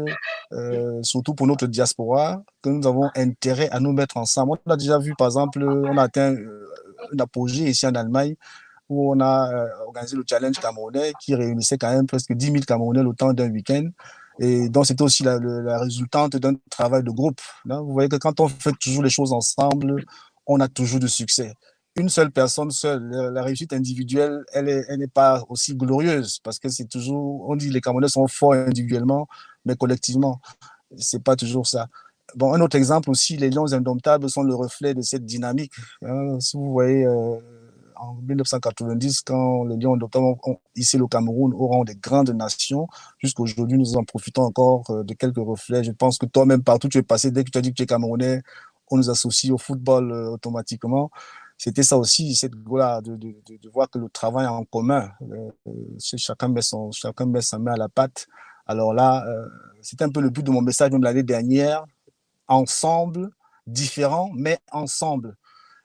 surtout pour notre diaspora, que nous avons intérêt à nous mettre ensemble. On a déjà vu, par exemple, on a atteint un apogée ici en Allemagne où on a organisé le challenge camerounais qui réunissait quand même presque 10 000 Camerounais le temps d'un week-end. Et donc, c'était aussi la résultante d'un travail de groupe. Là, vous voyez que quand on fait toujours les choses ensemble, on a toujours du succès. Une seule personne seule, la réussite individuelle, elle n'est pas aussi glorieuse parce que c'est toujours, on dit les Camerounais sont forts individuellement, mais collectivement, c'est pas toujours ça. Bon, un autre exemple aussi, les Lions indomptables sont le reflet de cette dynamique. Si vous voyez, en 1990, quand les Lions indomptables ont hissé le Cameroun au rang des grandes nations, jusqu'à aujourd'hui, nous en profitons encore de quelques reflets. Je pense que toi-même, partout où tu es passé, dès que tu as dit que tu es Camerounais, on nous associe au football automatiquement. C'était ça aussi, cette voilà, de voir que le travail en commun, chacun met sa main à la pâte. Alors là, c'était un peu le but de mon message même l'année dernière. Ensemble, différents, mais ensemble.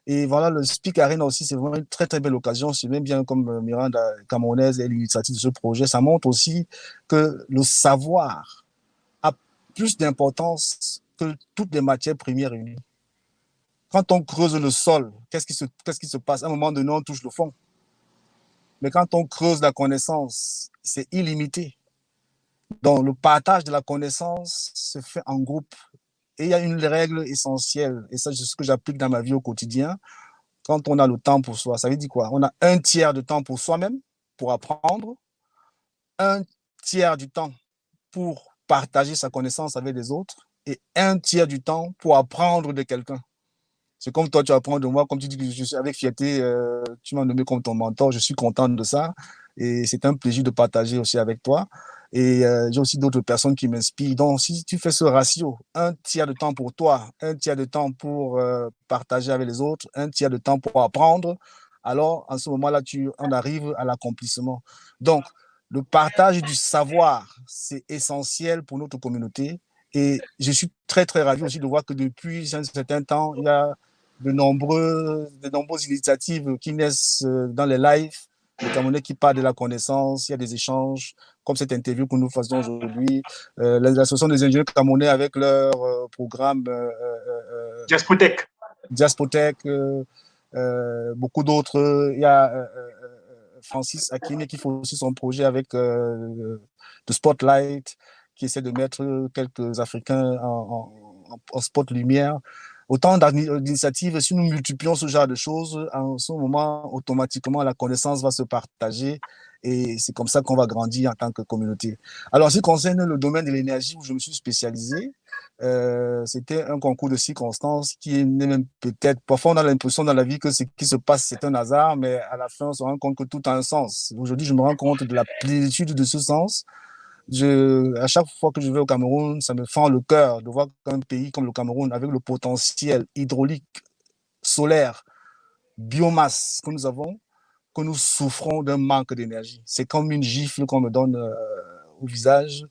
Et voilà, le Speak Arena aussi, c'est vraiment une très, très belle occasion. C'est même bien comme Miranda Camerounaise et l'initiative de ce projet. Ça montre aussi que le savoir a plus d'importance que toutes les matières premières réunies. Quand on creuse le sol, qu'est-ce qui se passe? À un moment donné, on touche le fond. Mais quand on creuse la connaissance, c'est illimité. Donc, le partage de la connaissance se fait en groupe. Et il y a une règle essentielle, et ça, c'est ce que j'applique dans ma vie au quotidien. Quand on a le temps pour soi, ça veut dire quoi? On a un tiers de temps pour soi-même, pour apprendre, un tiers du temps pour partager sa connaissance avec les autres, et un tiers du temps pour apprendre de quelqu'un. C'est comme toi, tu apprends de moi, comme tu dis que je suis avec fierté, tu m'as nommé comme ton mentor, je suis content de ça. Et c'est un plaisir de partager aussi avec toi. Et j'ai aussi d'autres personnes qui m'inspirent. Donc, si tu fais ce ratio, un tiers de temps pour toi, un tiers de temps pour partager avec les autres, un tiers de temps pour apprendre, alors en ce moment-là, on arrive à l'accomplissement. Donc, le partage du savoir, c'est essentiel pour notre communauté. Et je suis très, très ravi aussi de voir que depuis un certain temps, il y a de nombreuses initiatives qui naissent dans les lives, les Camerounais qui parlent de la connaissance, il y a des échanges, comme cette interview que nous faisons aujourd'hui, l'association des ingénieurs camerounais avec leur programme Diaspotech. Diaspotech, beaucoup d'autres. Il y a Francis Akine qui fait aussi son projet avec The Spotlight, qui essaie de mettre quelques Africains en spot lumière. Autant d'initiatives, si nous multiplions ce genre de choses, en ce moment, automatiquement, la connaissance va se partager et c'est comme ça qu'on va grandir en tant que communauté. Alors, en ce qui concerne le domaine de l'énergie où je me suis spécialisé, c'était un concours de circonstances qui n'est même peut-être, parfois on a l'impression dans la vie que ce qui se passe, c'est un hasard, mais à la fin, on se rend compte que tout a un sens. Aujourd'hui, je me rends compte de la plénitude de ce sens. À chaque fois que je vais au Cameroun, ça me fend le cœur de voir qu'un pays comme le Cameroun, avec le potentiel hydraulique, solaire, biomasse que nous avons, que nous souffrons d'un manque d'énergie. C'est comme une gifle qu'on me donne au visage.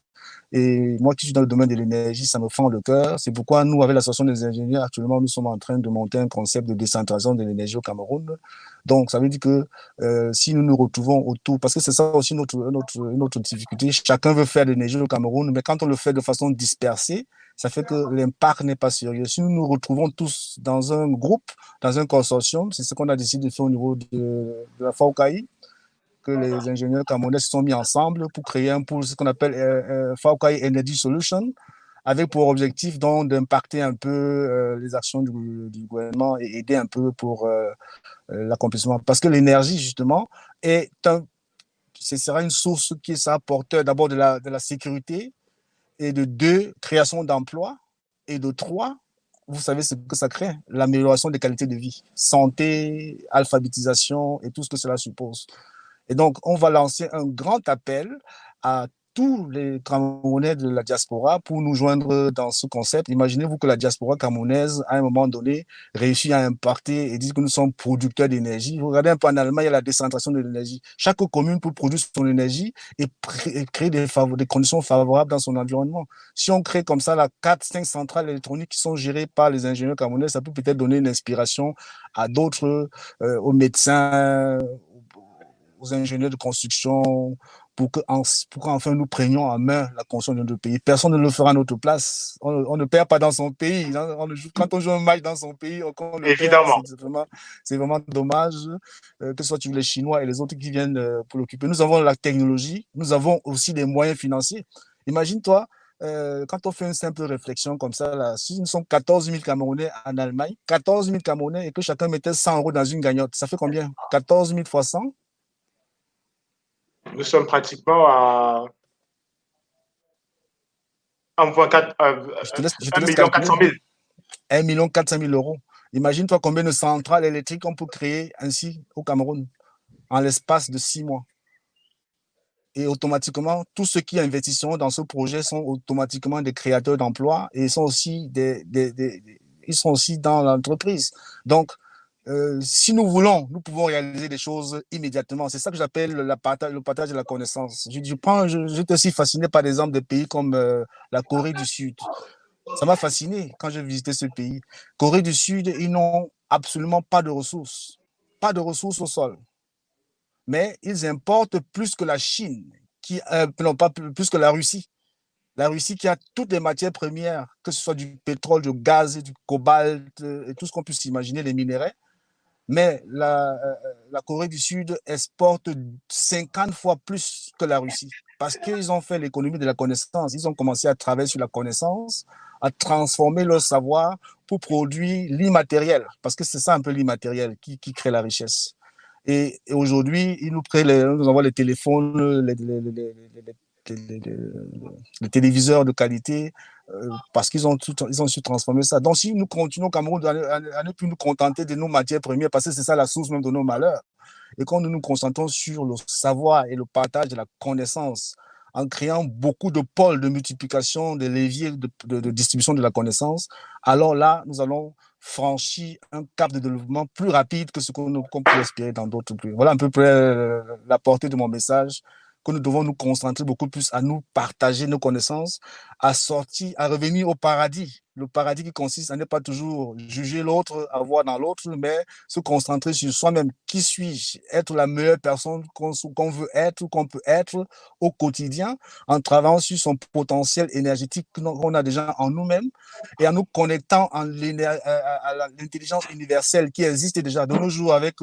Et moi qui suis dans le domaine de l'énergie, ça me fend le cœur. C'est pourquoi nous, avec l'association des ingénieurs, actuellement, nous sommes en train de monter un concept de décentralisation de l'énergie au Cameroun. Donc, ça veut dire que si nous nous retrouvons autour, parce que c'est ça aussi notre difficulté, chacun veut faire de l'énergie au Cameroun, mais quand on le fait de façon dispersée, ça fait que l'impact n'est pas sérieux. Si nous nous retrouvons tous dans un groupe, dans un consortium, c'est ce qu'on a décidé de faire au niveau de la FAOKAI, que les ingénieurs camerounais se sont mis ensemble pour créer un pool, ce qu'on appelle FAOKAI Energy Solution, avec pour objectif donc d'impacter un peu les actions du gouvernement et aider un peu pour l'accomplissement. Parce que l'énergie, justement, ce sera une source qui sera porteur d'abord de la sécurité, et de 2, création d'emplois, et de 3, vous savez ce que ça crée, l'amélioration des qualités de vie, santé, alphabétisation et tout ce que cela suppose. Et donc, on va lancer un grand appel à tous les Camerounais de la diaspora pour nous joindre dans ce concept. Imaginez-vous que la diaspora camerounaise, à un moment donné, réussit à impacter et dit que nous sommes producteurs d'énergie. Vous regardez un peu en Allemagne, il y a la décentration de l'énergie. Chaque commune peut produire son énergie et créer des conditions favorables dans son environnement. Si on crée comme ça 4-5 centrales électroniques qui sont gérées par les ingénieurs camerounais, ça peut peut-être donner une inspiration à d'autres, aux médecins, aux ingénieurs de construction, pour qu'enfin nous prenions en main la construction de notre pays. Personne ne le fera à notre place. On ne perd pas dans son pays. Quand on joue un match dans son pays, on le perd. C'est vraiment dommage, que ce soit les Chinois et les autres qui viennent pour l'occuper. Nous avons la technologie, nous avons aussi des moyens financiers. Imagine-toi, quand on fait une simple réflexion comme ça, là, si nous sommes 14 000 Camerounais en Allemagne, 14 000 Camerounais, et que chacun mettait 100 € dans une cagnotte, ça fait combien? 14 000 fois 100? Nous sommes pratiquement à 1 million 400 000. 1 400 000 €. Imagine-toi combien de centrales électriques on peut créer ainsi au Cameroun en l'espace de 6 mois. Et automatiquement, tous ceux qui investisseront dans ce projet sont automatiquement des créateurs d'emplois et sont aussi ils sont aussi dans l'entreprise. Donc, si nous voulons, nous pouvons réaliser des choses immédiatement. C'est ça que j'appelle le partage de la connaissance. J'étais aussi fasciné par exemple des pays comme la Corée du Sud. Ça m'a fasciné quand j'ai visité ce pays. Corée du Sud, ils n'ont absolument pas de ressources. Pas de ressources au sol. Mais ils importent plus que la Chine, non pas plus que la Russie. La Russie qui a toutes les matières premières, que ce soit du pétrole, du gaz, du cobalt et tout ce qu'on puisse imaginer, les minéraux. Mais la Corée du Sud exporte 50 fois plus que la Russie parce qu'ils ont fait l'économie de la connaissance. Ils ont commencé à travailler sur la connaissance, à transformer leur savoir pour produire l'immatériel, parce que c'est ça un peu l'immatériel qui crée la richesse. Et aujourd'hui, ils nous envoient les téléphones, les téléviseurs de qualité, parce qu'ils ont su transformer ça. Donc, si nous continuons au Cameroun à ne plus nous contenter de nos matières premières, parce que c'est ça la source même de nos malheurs, et quand nous nous concentrons sur le savoir et le partage de la connaissance, en créant beaucoup de pôles de multiplication, de leviers de distribution de la connaissance, alors là, nous allons franchir un cap de développement plus rapide que ce qu'on peut espérer dans d'autres pays. Voilà un peu près la portée de mon message, que nous devons nous concentrer beaucoup plus à nous partager nos connaissances, à revenir au paradis. Le paradis qui consiste à ne pas toujours juger l'autre, avoir dans l'autre, mais se concentrer sur soi-même. Qui suis-je? Être la meilleure personne qu'on veut être ou qu'on peut être au quotidien, en travaillant sur son potentiel énergétique qu'on a déjà en nous-mêmes et en nous connectant à l'intelligence universelle qui existe déjà de nos jours avec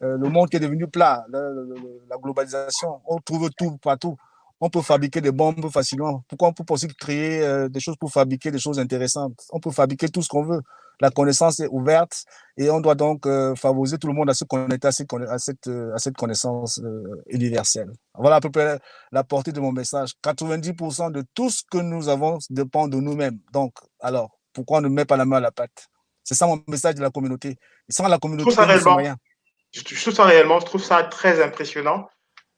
le monde qui est devenu plat, la globalisation. On trouve tout partout. On peut fabriquer des bombes facilement. Pourquoi on peut aussi créer des choses pour fabriquer des choses intéressantes? On peut fabriquer tout ce qu'on veut. La connaissance est ouverte et on doit donc favoriser tout le monde à se connecter à cette connaissance universelle. Voilà à peu près la portée de mon message. 90% de tout ce que nous avons dépend de nous-mêmes. Donc, alors, pourquoi on ne met pas la main à la pâte? C'est ça mon message de la communauté. Et sans la Je trouve communauté, ça nous ne sommes réellement, rien. je trouve ça très impressionnant,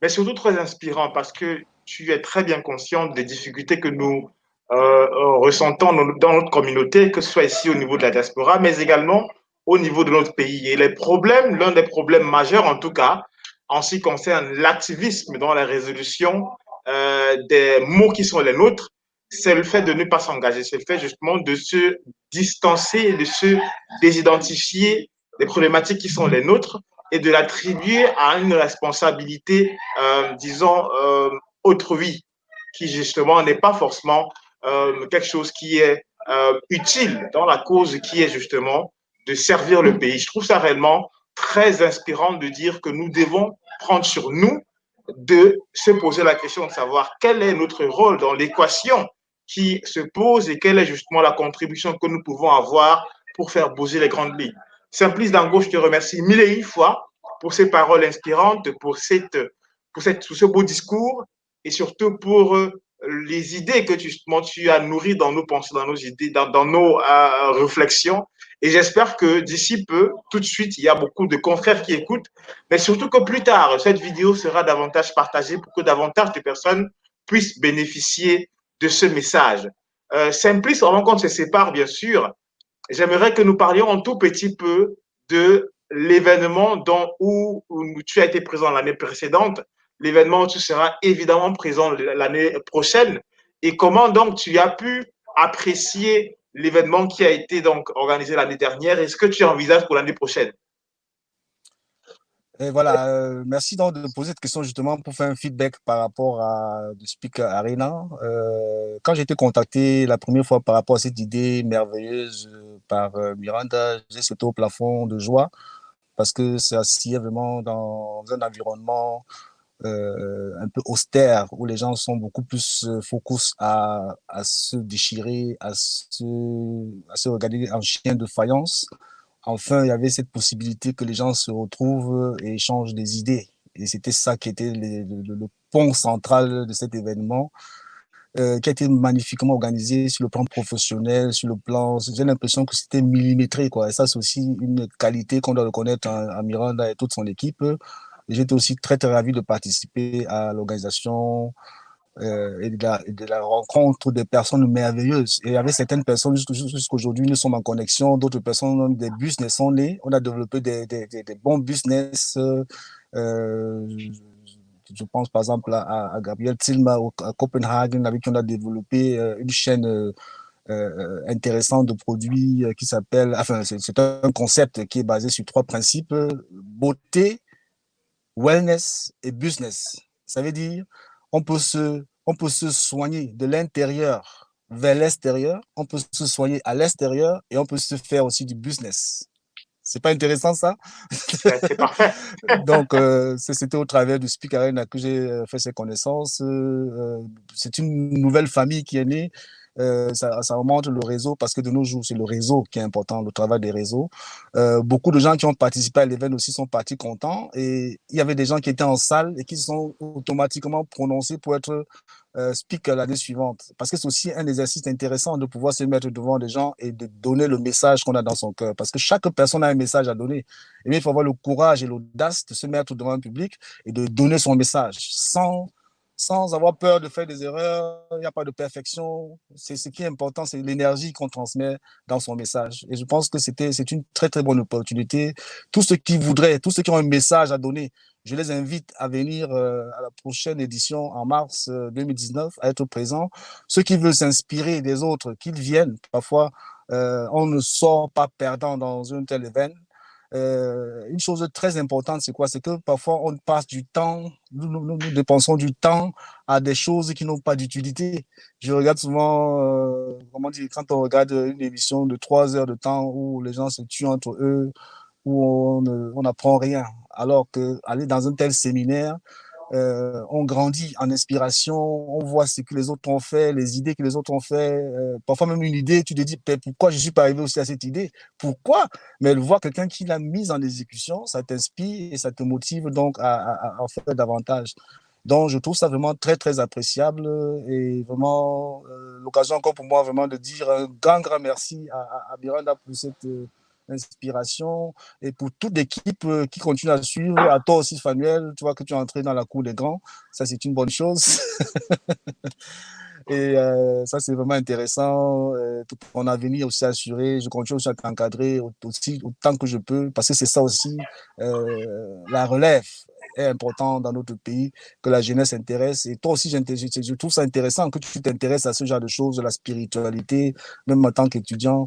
mais surtout très inspirant parce que tu es très bien conscient des difficultés que nous ressentons dans notre communauté, que ce soit ici au niveau de la diaspora, mais également au niveau de notre pays. Et les problèmes, l'un des problèmes majeurs en tout cas, en ce qui concerne l'activisme dans la résolution des maux qui sont les nôtres, c'est le fait de ne pas s'engager, c'est le fait justement de se distancer, de se désidentifier des problématiques qui sont les nôtres et de l'attribuer à une responsabilité, disons, autrui, qui justement n'est pas forcément quelque chose qui est utile dans la cause qui est justement de servir le pays. Je trouve ça réellement très inspirant de dire que nous devons prendre sur nous de se poser la question de savoir quel est notre rôle dans l'équation qui se pose et quelle est justement la contribution que nous pouvons avoir pour faire bouger les grandes lignes. Simplice Ndago, je te remercie mille et une fois pour ces paroles inspirantes, pour ce beau discours et surtout pour les idées que justement tu as nourries dans nos pensées, dans nos idées, dans nos réflexions. Et j'espère que d'ici peu, tout de suite, il y a beaucoup de confrères qui écoutent, mais surtout que plus tard, cette vidéo sera davantage partagée pour que davantage de personnes puissent bénéficier de ce message. Simplice, avant qu'on se sépare, bien sûr, j'aimerais que nous parlions un tout petit peu de l'événement où tu as été présent l'année précédente, l'événement où tu seras évidemment présent l'année prochaine, et comment donc tu as pu apprécier l'événement qui a été donc organisé l'année dernière et ce que tu envisages pour l'année prochaine. Et voilà, merci donc de poser cette question justement pour faire un feedback par rapport à The Speaker Arena. Quand j'ai été contacté la première fois par rapport à cette idée merveilleuse par Miranda, j'ai sauté au plafond de joie parce que ça s'y est vraiment dans un environnement un peu austère où les gens sont beaucoup plus focus à se déchirer, à se regarder en chien de faïence. Enfin, il y avait cette possibilité que les gens se retrouvent et échangent des idées. Et c'était ça qui était le pont central de cet événement, qui a été magnifiquement organisé sur le plan professionnel, sur le plan... J'ai l'impression que c'était millimétré, quoi. Et ça, c'est aussi une qualité qu'on doit reconnaître à Miranda et toute son équipe. Et j'étais aussi très, très ravi de participer à l'organisation et de la rencontre des personnes merveilleuses. Et il y avait certaines personnes jusqu'aujourd'hui, nous sommes en connexion, d'autres personnes, des business sont nés. On a développé des bons business. Je pense par exemple à Gabriel Tilma à Copenhague, avec qui on a développé une chaîne intéressante de produits qui s'appelle, enfin, c'est un concept qui est basé sur 3 principes, beauté, wellness et business. Ça veut dire on peut se on peut se soigner de l'intérieur vers l'extérieur, on peut se soigner à l'extérieur et on peut se faire aussi du business. C'est pas intéressant ça? C'est parfait. Donc, c'était au travers du Speak Arena que j'ai fait ces connaissances. C'est une nouvelle famille qui est née. Ça remonte le réseau parce que de nos jours, c'est le réseau qui est important, le travail des réseaux. Beaucoup de gens qui ont participé à l'événement aussi sont partis contents et il y avait des gens qui étaient en salle et qui se sont automatiquement prononcés pour être speaker l'année suivante. Parce que c'est aussi un exercice intéressant de pouvoir se mettre devant des gens et de donner le message qu'on a dans son cœur. Parce que chaque personne a un message à donner. Et bien, il faut avoir le courage et l'audace de se mettre devant un public et de donner son message sans avoir peur de faire des erreurs. Il n'y a pas de perfection. C'est ce qui est important, c'est l'énergie qu'on transmet dans son message. Et je pense que c'est une très, très bonne opportunité. Tous ceux qui voudraient, tous ceux qui ont un message à donner, je les invite à venir à la prochaine édition en mars 2019, à être présents. Ceux qui veulent s'inspirer des autres, qu'ils viennent. Parfois, on ne sort pas perdant dans un tel événement. Une chose très importante, c'est quoi? C'est que parfois, on passe du temps, nous dépensons du temps à des choses qui n'ont pas d'utilité. Je regarde souvent, comment dire, quand on regarde une émission de 3 heures de temps où les gens se tuent entre eux, où on n'apprend rien. Alors qu'aller dans un tel séminaire, on grandit en inspiration, on voit ce que les autres ont fait, les idées que les autres ont fait. Parfois même une idée, tu te dis, pourquoi je ne suis pas arrivé aussi à cette idée? Pourquoi? Mais voir quelqu'un qui l'a mise en exécution, ça t'inspire et ça te motive donc à en faire davantage. Donc, je trouve ça vraiment très, très appréciable et vraiment l'occasion encore pour moi vraiment de dire un grand, grand merci à Miranda pour cette inspiration et pour toute l'équipe qui continue à suivre. À toi aussi, Fanuel, tu vois que tu es entré dans la cour des grands. Ça, c'est une bonne chose. Et ça, c'est vraiment intéressant. Tout mon avenir aussi assuré. Je continue aussi à t'encadrer aussi autant que je peux parce que c'est ça aussi. La relève est important dans notre pays, que la jeunesse s'intéresse. Et toi aussi, je trouve ça intéressant que tu t'intéresses à ce genre de choses, de la spiritualité, même en tant qu'étudiant.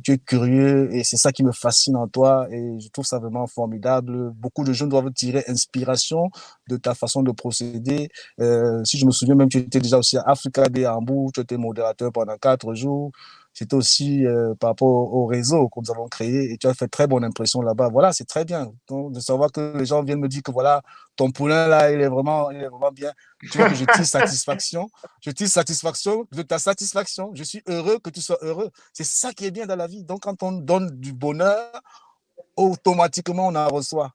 Tu es curieux et c'est ça qui me fascine en toi. Et je trouve ça vraiment formidable. Beaucoup de jeunes doivent tirer inspiration de ta façon de procéder. Si je me souviens même, tu étais déjà aussi à Africa Day à Hambourg, tu étais modérateur pendant 4 jours. C'était aussi par rapport au réseau que nous avons créé et tu as fait très bonne impression là-bas. Voilà, c'est très bien. Donc, de savoir que les gens viennent me dire que voilà, ton poulain là, il est vraiment bien. Tu vois que je tire satisfaction. Je tire satisfaction de ta satisfaction. Je suis heureux que tu sois heureux. C'est ça qui est bien dans la vie. Donc, quand on donne du bonheur, automatiquement, on en reçoit.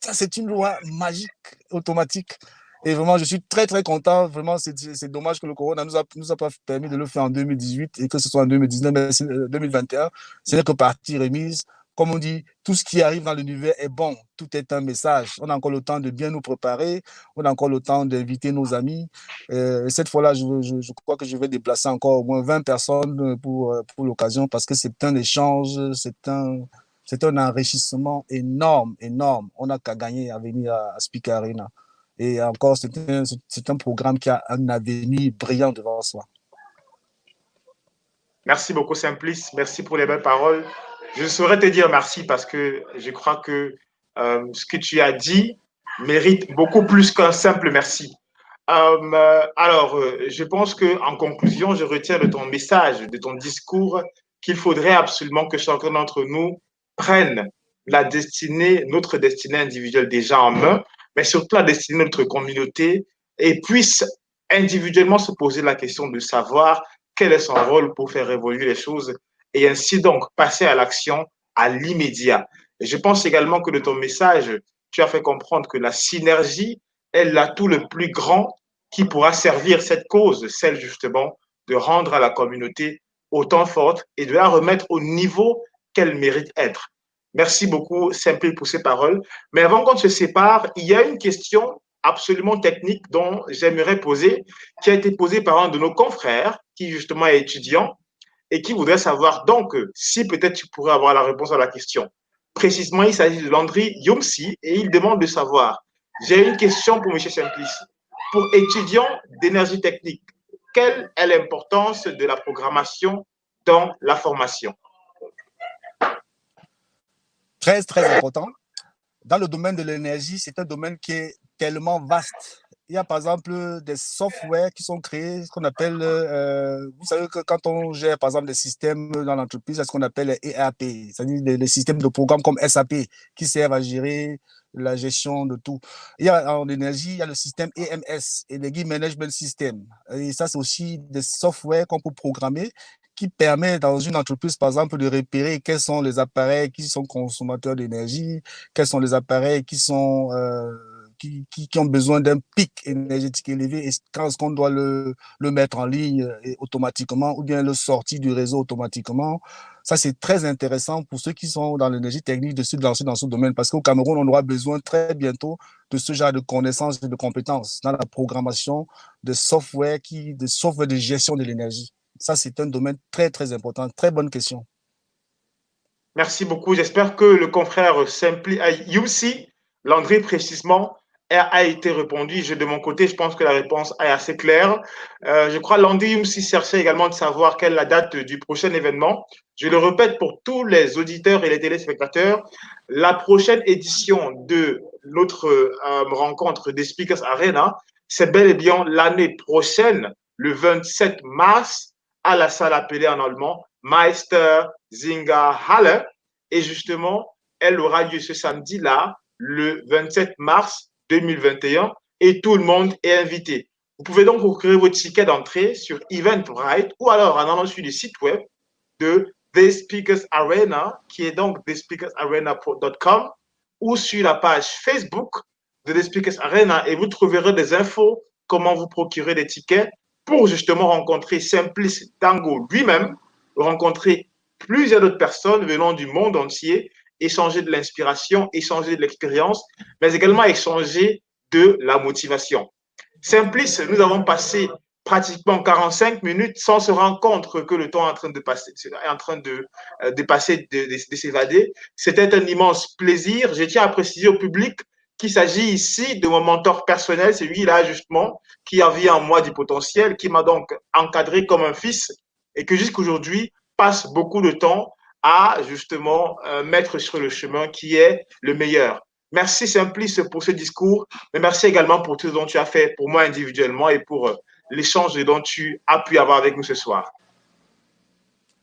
Ça, c'est une loi magique, automatique. Et vraiment, je suis très, très content. Vraiment, c'est dommage que le corona nous a pas permis de le faire en 2018 et que ce soit en 2019, mais 2021. Ce n'est que partie remise. Comme on dit, tout ce qui arrive dans l'univers est bon. Tout est un message. On a encore le temps de bien nous préparer. On a encore le temps d'inviter nos amis. Et cette fois-là, je crois que je vais déplacer encore au moins 20 personnes pour l'occasion parce que c'est un échange, c'est un enrichissement énorme, énorme. On n'a qu'à gagner à venir à Speaker Arena. Et encore, c'est un programme qui a un avenir brillant devant soi. Merci beaucoup, Simplice. Merci pour les belles paroles. Je saurais te dire merci parce que je crois que ce que tu as dit mérite beaucoup plus qu'un simple merci. Alors, je pense qu'en conclusion, je retiens de ton message, de ton discours, qu'il faudrait absolument que chacun d'entre nous prenne notre destinée individuelle déjà en main, mais surtout la destinée de notre communauté et puisse individuellement se poser la question de savoir quel est son rôle pour faire évoluer les choses et ainsi donc passer à l'action à l'immédiat. Et je pense également que de ton message, tu as fait comprendre que la synergie est l'atout le plus grand qui pourra servir cette cause, celle justement de rendre à la communauté autant forte et de la remettre au niveau qu'elle mérite être. Merci beaucoup, Simple, pour ces paroles. Mais avant qu'on se sépare, il y a une question absolument technique dont j'aimerais poser, qui a été posée par un de nos confrères, qui justement est étudiant, et qui voudrait savoir donc si peut-être tu pourrais avoir la réponse à la question. Précisément, il s'agit de Landry Yomsi, et il demande de savoir, j'ai une question pour M. Simplice. Pour étudiants d'énergie technique, quelle est l'importance de la programmation dans la formation? Très, très important. Dans le domaine de l'énergie, c'est un domaine qui est tellement vaste il y a par exemple des softwares qui sont créés, ce qu'on appelle, vous savez que quand on gère par exemple des systèmes dans l'entreprise, c'est ce qu'on appelle les ERP, c'est-à-dire les systèmes de programme comme SAP qui servent à gérer la gestion de tout. Il y a en énergie, il y a le système EMS, Energy Management System. Et ça, c'est aussi des softwares qu'on peut programmer qui permet dans une entreprise, par exemple, de repérer quels sont les appareils qui sont consommateurs d'énergie, quels sont les appareils qui sont qui ont besoin d'un pic énergétique élevé et quand est-ce qu'on doit le mettre en ligne automatiquement ou bien le sortir du réseau automatiquement. Ça, c'est très intéressant pour ceux qui sont dans l'énergie technique de se lancer dans ce domaine parce qu'au Cameroun, on aura besoin très bientôt de ce genre de connaissances et de compétences dans la programmation de software, de software de gestion de l'énergie. Ça, c'est un domaine très, très important. Très bonne question. Merci beaucoup. J'espère que le confrère Youssi, Landry précisément, a été répondu. De mon côté, je pense que la réponse est assez claire. Je crois que Landry Youssi cherchait également de savoir quelle est la date du prochain événement. Je le répète pour tous les auditeurs et les téléspectateurs, la prochaine édition de notre rencontre des Speakers Arena, c'est bel et bien l'année prochaine, le 27 mars, à la salle appelée en allemand Meistersingerhalle. Et justement, elle aura lieu ce samedi-là, le 27 mars 2021, et tout le monde est invité. Vous pouvez donc procurer vos tickets d'entrée sur Eventbrite ou alors en allant sur le site web de The Speakers Arena, qui est donc thespeakersarena.com, ou sur la page Facebook de The Speakers Arena, et vous trouverez des infos, comment vous procurer des tickets pour justement rencontrer Simplice Ndago lui-même, rencontrer plusieurs autres personnes venant du monde entier, échanger de l'inspiration, échanger de l'expérience, mais également échanger de la motivation. Simplice, nous avons passé pratiquement 45 minutes sans se rendre compte que le temps est en train de passer, de s'évader. C'était un immense plaisir. Je tiens à préciser au public qu'il s'agit ici de mon mentor personnel, c'est lui-là justement, qui a vu en moi du potentiel, qui m'a donc encadré comme un fils et que jusqu'aujourd'hui passe beaucoup de temps à justement mettre sur le chemin qui est le meilleur. Merci Simplice pour ce discours, mais merci également pour tout ce dont tu as fait pour moi individuellement et pour l'échange dont tu as pu avoir avec nous ce soir.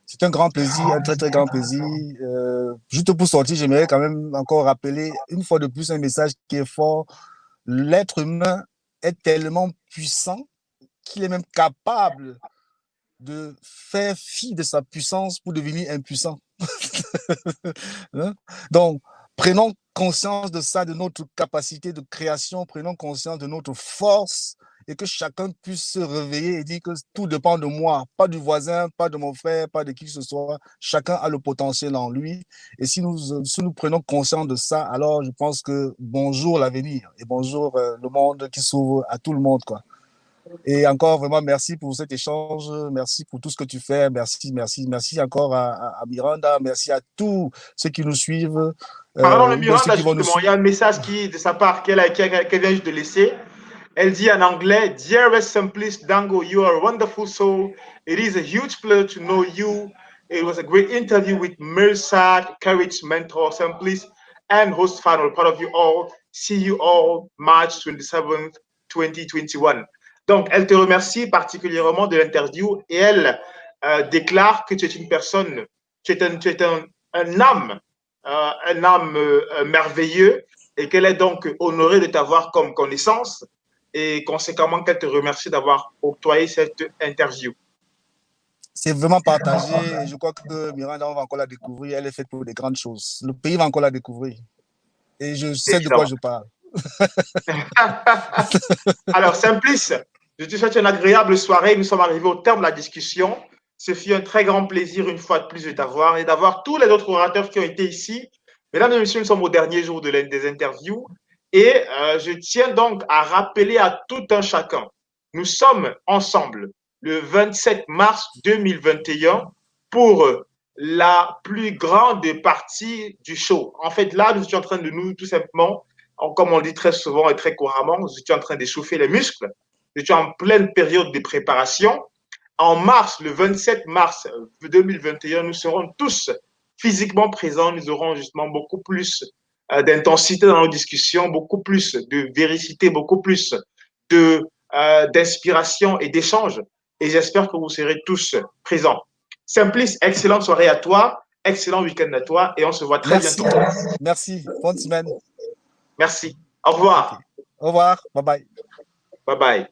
C'est un grand plaisir, un très très grand plaisir. Juste pour sortir, j'aimerais quand même encore rappeler une fois de plus un message qui est fort. L'être humain est tellement puissant qu'il est même capable de faire fi de sa puissance pour devenir impuissant. Donc, prenons conscience de ça, de notre capacité de création, prenons conscience de notre force et que chacun puisse se réveiller et dire que tout dépend de moi, pas du voisin, pas de mon frère, pas de qui que ce soit. Chacun a le potentiel en lui. Et si nous prenons conscience de ça, alors je pense que bonjour l'avenir et bonjour le monde qui s'ouvre à tout le monde, quoi. Et encore, vraiment, merci pour cet échange. Merci pour tout ce que tu fais. Merci, merci, merci encore à Miranda. Merci à tous ceux qui nous suivent. Parlons de Miranda, justement. Il y a un message de sa part qu'elle vient juste de laisser. Elle dit en anglais, Dearest Simplice Ndago, you are a wonderful soul. It is a huge pleasure to know you. It was a great interview with Mirsad Keric, mentor Simplice, and host final. Part of you all. See you all March 27th, 2021. Donc, elle te remercie particulièrement de l'interview et elle déclare que tu es une personne, tu es un âme merveilleux et qu'elle est donc honorée de t'avoir comme connaissance et conséquemment qu'elle te remercie d'avoir octroyé cette interview. C'est vraiment partagé et je crois que Miranda, on va encore la découvrir. Elle est faite pour des grandes choses. Le pays va encore la découvrir. Et je sais de quoi je parle. Alors, Simplice, je te souhaite une agréable soirée. Nous sommes arrivés au terme de la discussion. Ce fut un très grand plaisir, une fois de plus, de t'avoir et d'avoir tous les autres orateurs qui ont été ici. Mesdames et messieurs, nous sommes au dernier jour des interviews et je tiens donc à rappeler à tout un chacun, nous sommes ensemble le 27 mars 2021 pour la plus grande partie du show. En fait, là, nous étions en train de nous, tout simplement, comme on dit très souvent et très couramment, nous étions en train d'échauffer les muscles. Nous étions en pleine période de préparation. En mars, le 27 mars 2021, nous serons tous physiquement présents. Nous aurons justement beaucoup plus d'intensité dans nos discussions, beaucoup plus de véracité, beaucoup plus d'inspiration et d'échange. Et j'espère que vous serez tous présents. Simplice, excellente soirée à toi, excellent week-end à toi et on se voit très bientôt. Merci. Bonne semaine. Merci. Au revoir. Okay. Au revoir. Bye-bye. Bye-bye.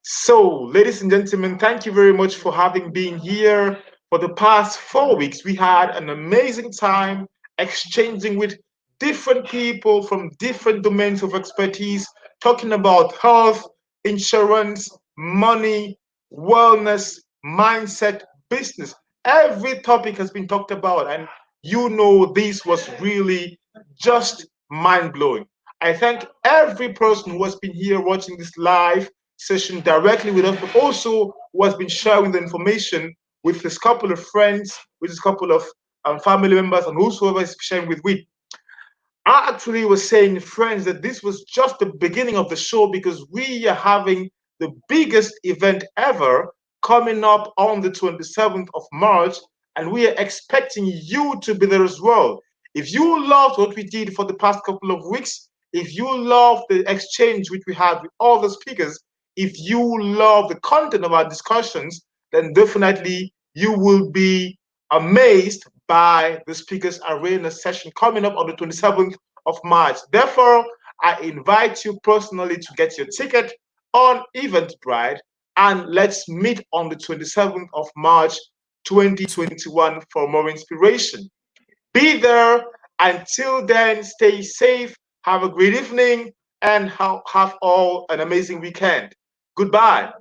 So, ladies and gentlemen, thank you very much for having been here. For the past 4 weeks, we had an amazing time exchanging with different people from different domains of expertise, talking about health, insurance, money, wellness, mindset, business. Every topic has been talked about, and you know this was really just mind-blowing. I thank every person who has been here watching this live session directly with us, but also who has been sharing the information with his couple of friends, with his couple of family members, and whosoever is sharing with. I actually was saying, friends, that this was just the beginning of the show because we are having the biggest event ever coming up on the 27th of March, and we are expecting you to be there as well. If you loved what we did for the past couple of weeks, if you love the exchange which we had with all the speakers, if you love the content of our discussions, then definitely you will be amazed by the Speakers Arena session coming up on the 27th of March. Therefore, I invite you personally to get your ticket on Eventbrite, and let's meet on the 27th of March 2021 for more inspiration. Be there. Until then, stay safe, have a great evening, and have all an amazing weekend. Goodbye.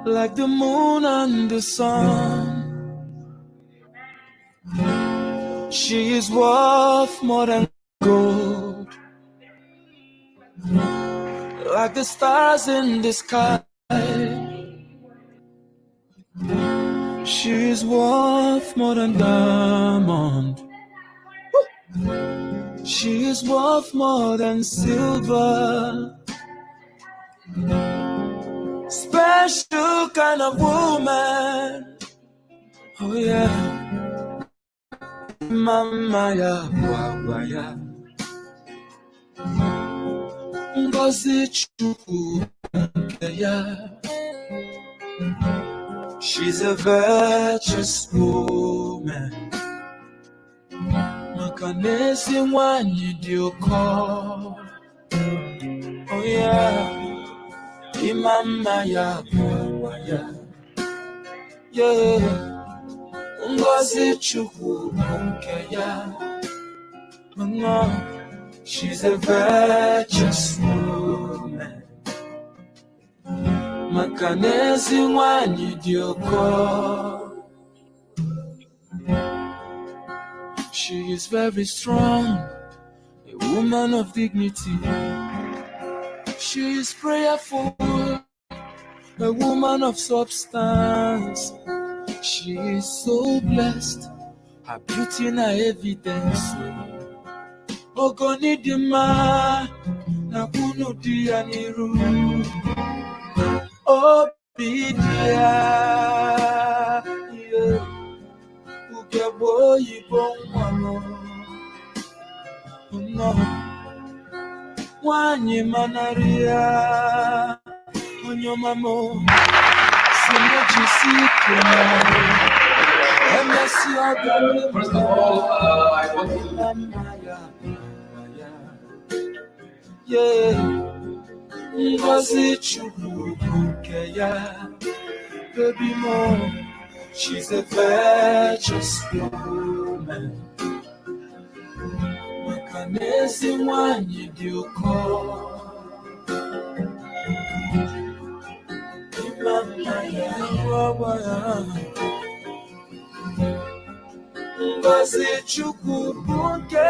Like the moon and the sun, she is worth more than gold. Like the stars in the sky, she is worth more than diamond. She is worth more than silver. Special kind of woman. Oh yeah, mama ya baba ya ngozi chukwu ya. She's a virtuous woman. Makanesi wanyi dioko. Oh yeah, mama ya baba ya. Yeah. Ngozi chukwu ya. She's a virtuous woman. Makanezi wanyi dioko. She is very strong, a woman of dignity. She is prayerful, a woman of substance. She is so blessed, her beauty na evidence. Ogoni dima na kunu dia niru. Obidia, ukebo yibon wano. No, wanyi manaria, onyomamo, sinajisi First of all, I want baby more, she's a virtuous woman. Makanesi wanyi dioko. Mama ya baba ya. Ngozi chukwu ya.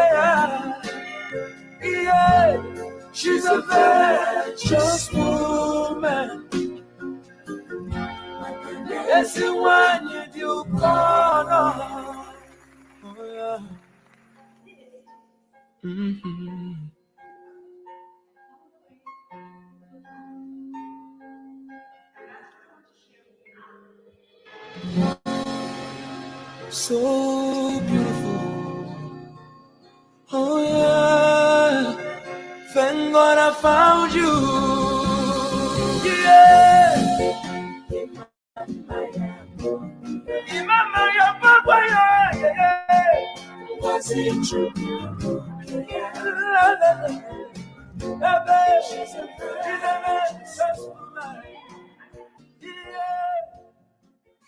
Yeah, she's a virtuous woman. Yes, when you do corner. Oh yeah. Mm-hmm. so beautiful. Oh yeah, thank God I found you. Yeah. Was it true?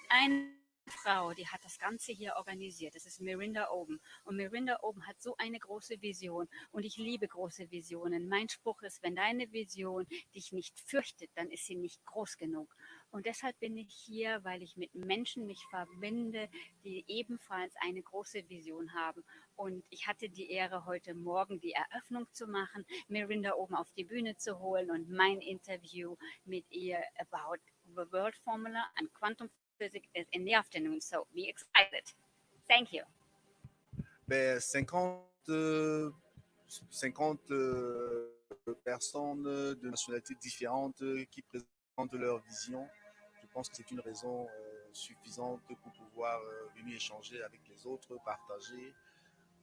Eine Frau, die hat das Ganze hier organisiert. Das ist Mirinda Oben. Und Mirinda Oben hat so eine große Vision. Und ich liebe große Visionen. Mein Spruch ist, wenn deine Vision dich nicht fürchtet, dann ist sie nicht groß genug. Und deshalb bin ich hier, weil ich mit Menschen mich verbinde, die ebenfalls eine große Vision haben. Und ich hatte die Ehre, heute Morgen die Eröffnung zu machen, Mirinda Oben auf die Bühne zu holen und mein Interview mit ihr about the World Formula and Quantum Physics is in the afternoon, so be excited. Thank you. 50 personnes de nationalités différentes qui présentent leur vision. Je pense que c'est une raison suffisante pour pouvoir venir échanger avec les autres, partager.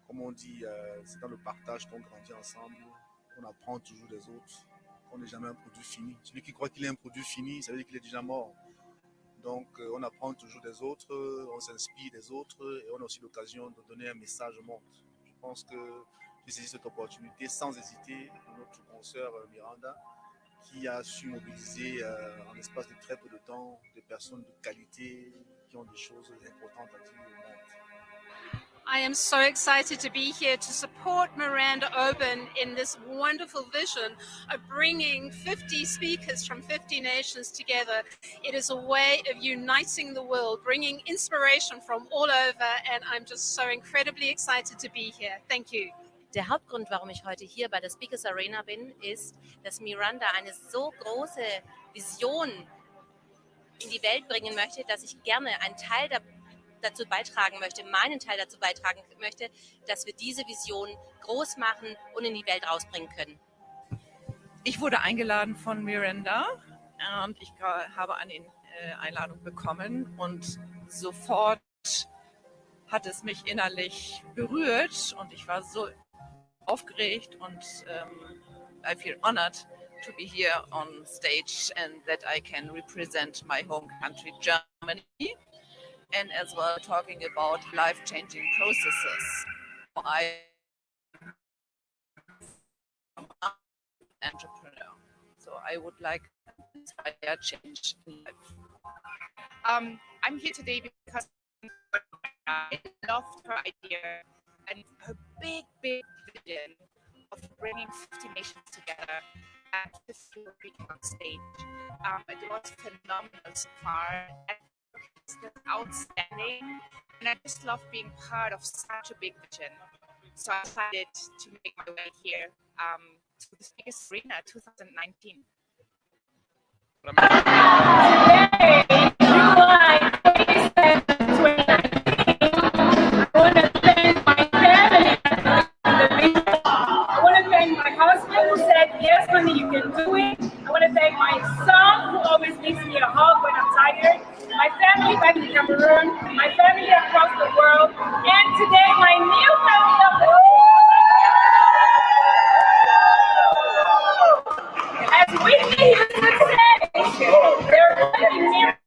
Comme on dit, c'est dans le partage qu'on grandit ensemble, on apprend toujours des autres. On n'est jamais un produit fini. Celui qui croit qu'il est un produit fini, ça veut dire qu'il est déjà mort. Donc, on apprend toujours des autres, on s'inspire des autres et on a aussi l'occasion de donner un message au monde. Je pense que j'ai saisi cette opportunité sans hésiter pour notre consoeur Miranda, qui a su mobiliser en l'espace de très peu de temps des personnes de qualité qui ont des choses importantes à dire au monde. I am so excited to be here to support Miranda Oben in this wonderful vision of bringing 50 speakers from 50 nations together. It is a way of uniting the world, bringing inspiration from all over, and I'm just so incredibly excited to be here. Thank you. Der Hauptgrund, warum ich heute hier bei der Speakers Arena bin, ist, dass Miranda eine so große Vision in die Welt bringen möchte, dass ich gerne einen Teil dazu beitragen möchte, meinen Teil dazu beitragen möchte, dass wir diese Vision groß machen und in die Welt rausbringen können. Ich wurde eingeladen von Miranda und ich habe eine Einladung bekommen und sofort hat es mich innerlich berührt und ich war so aufgeregt und I feel honored to be here on stage and that I can represent my home country, Germany. And as well talking about life-changing processes. I'm an entrepreneur, so I would like to inspire change in life. I'm here today because I loved her idea and her big vision of bringing 50 nations together at the European stage. It was phenomenal so far. It's outstanding, and I just love being part of such a big vision. So I decided to make my way here to the Speakers Arena 2019. I want to thank my husband who said, yes, honey, you can do it. I want to thank my son who always gives me a hug when I'm tired. My family back in Cameroon, my family across the world, and today my new family of the as Whitney used to say, there are many miracles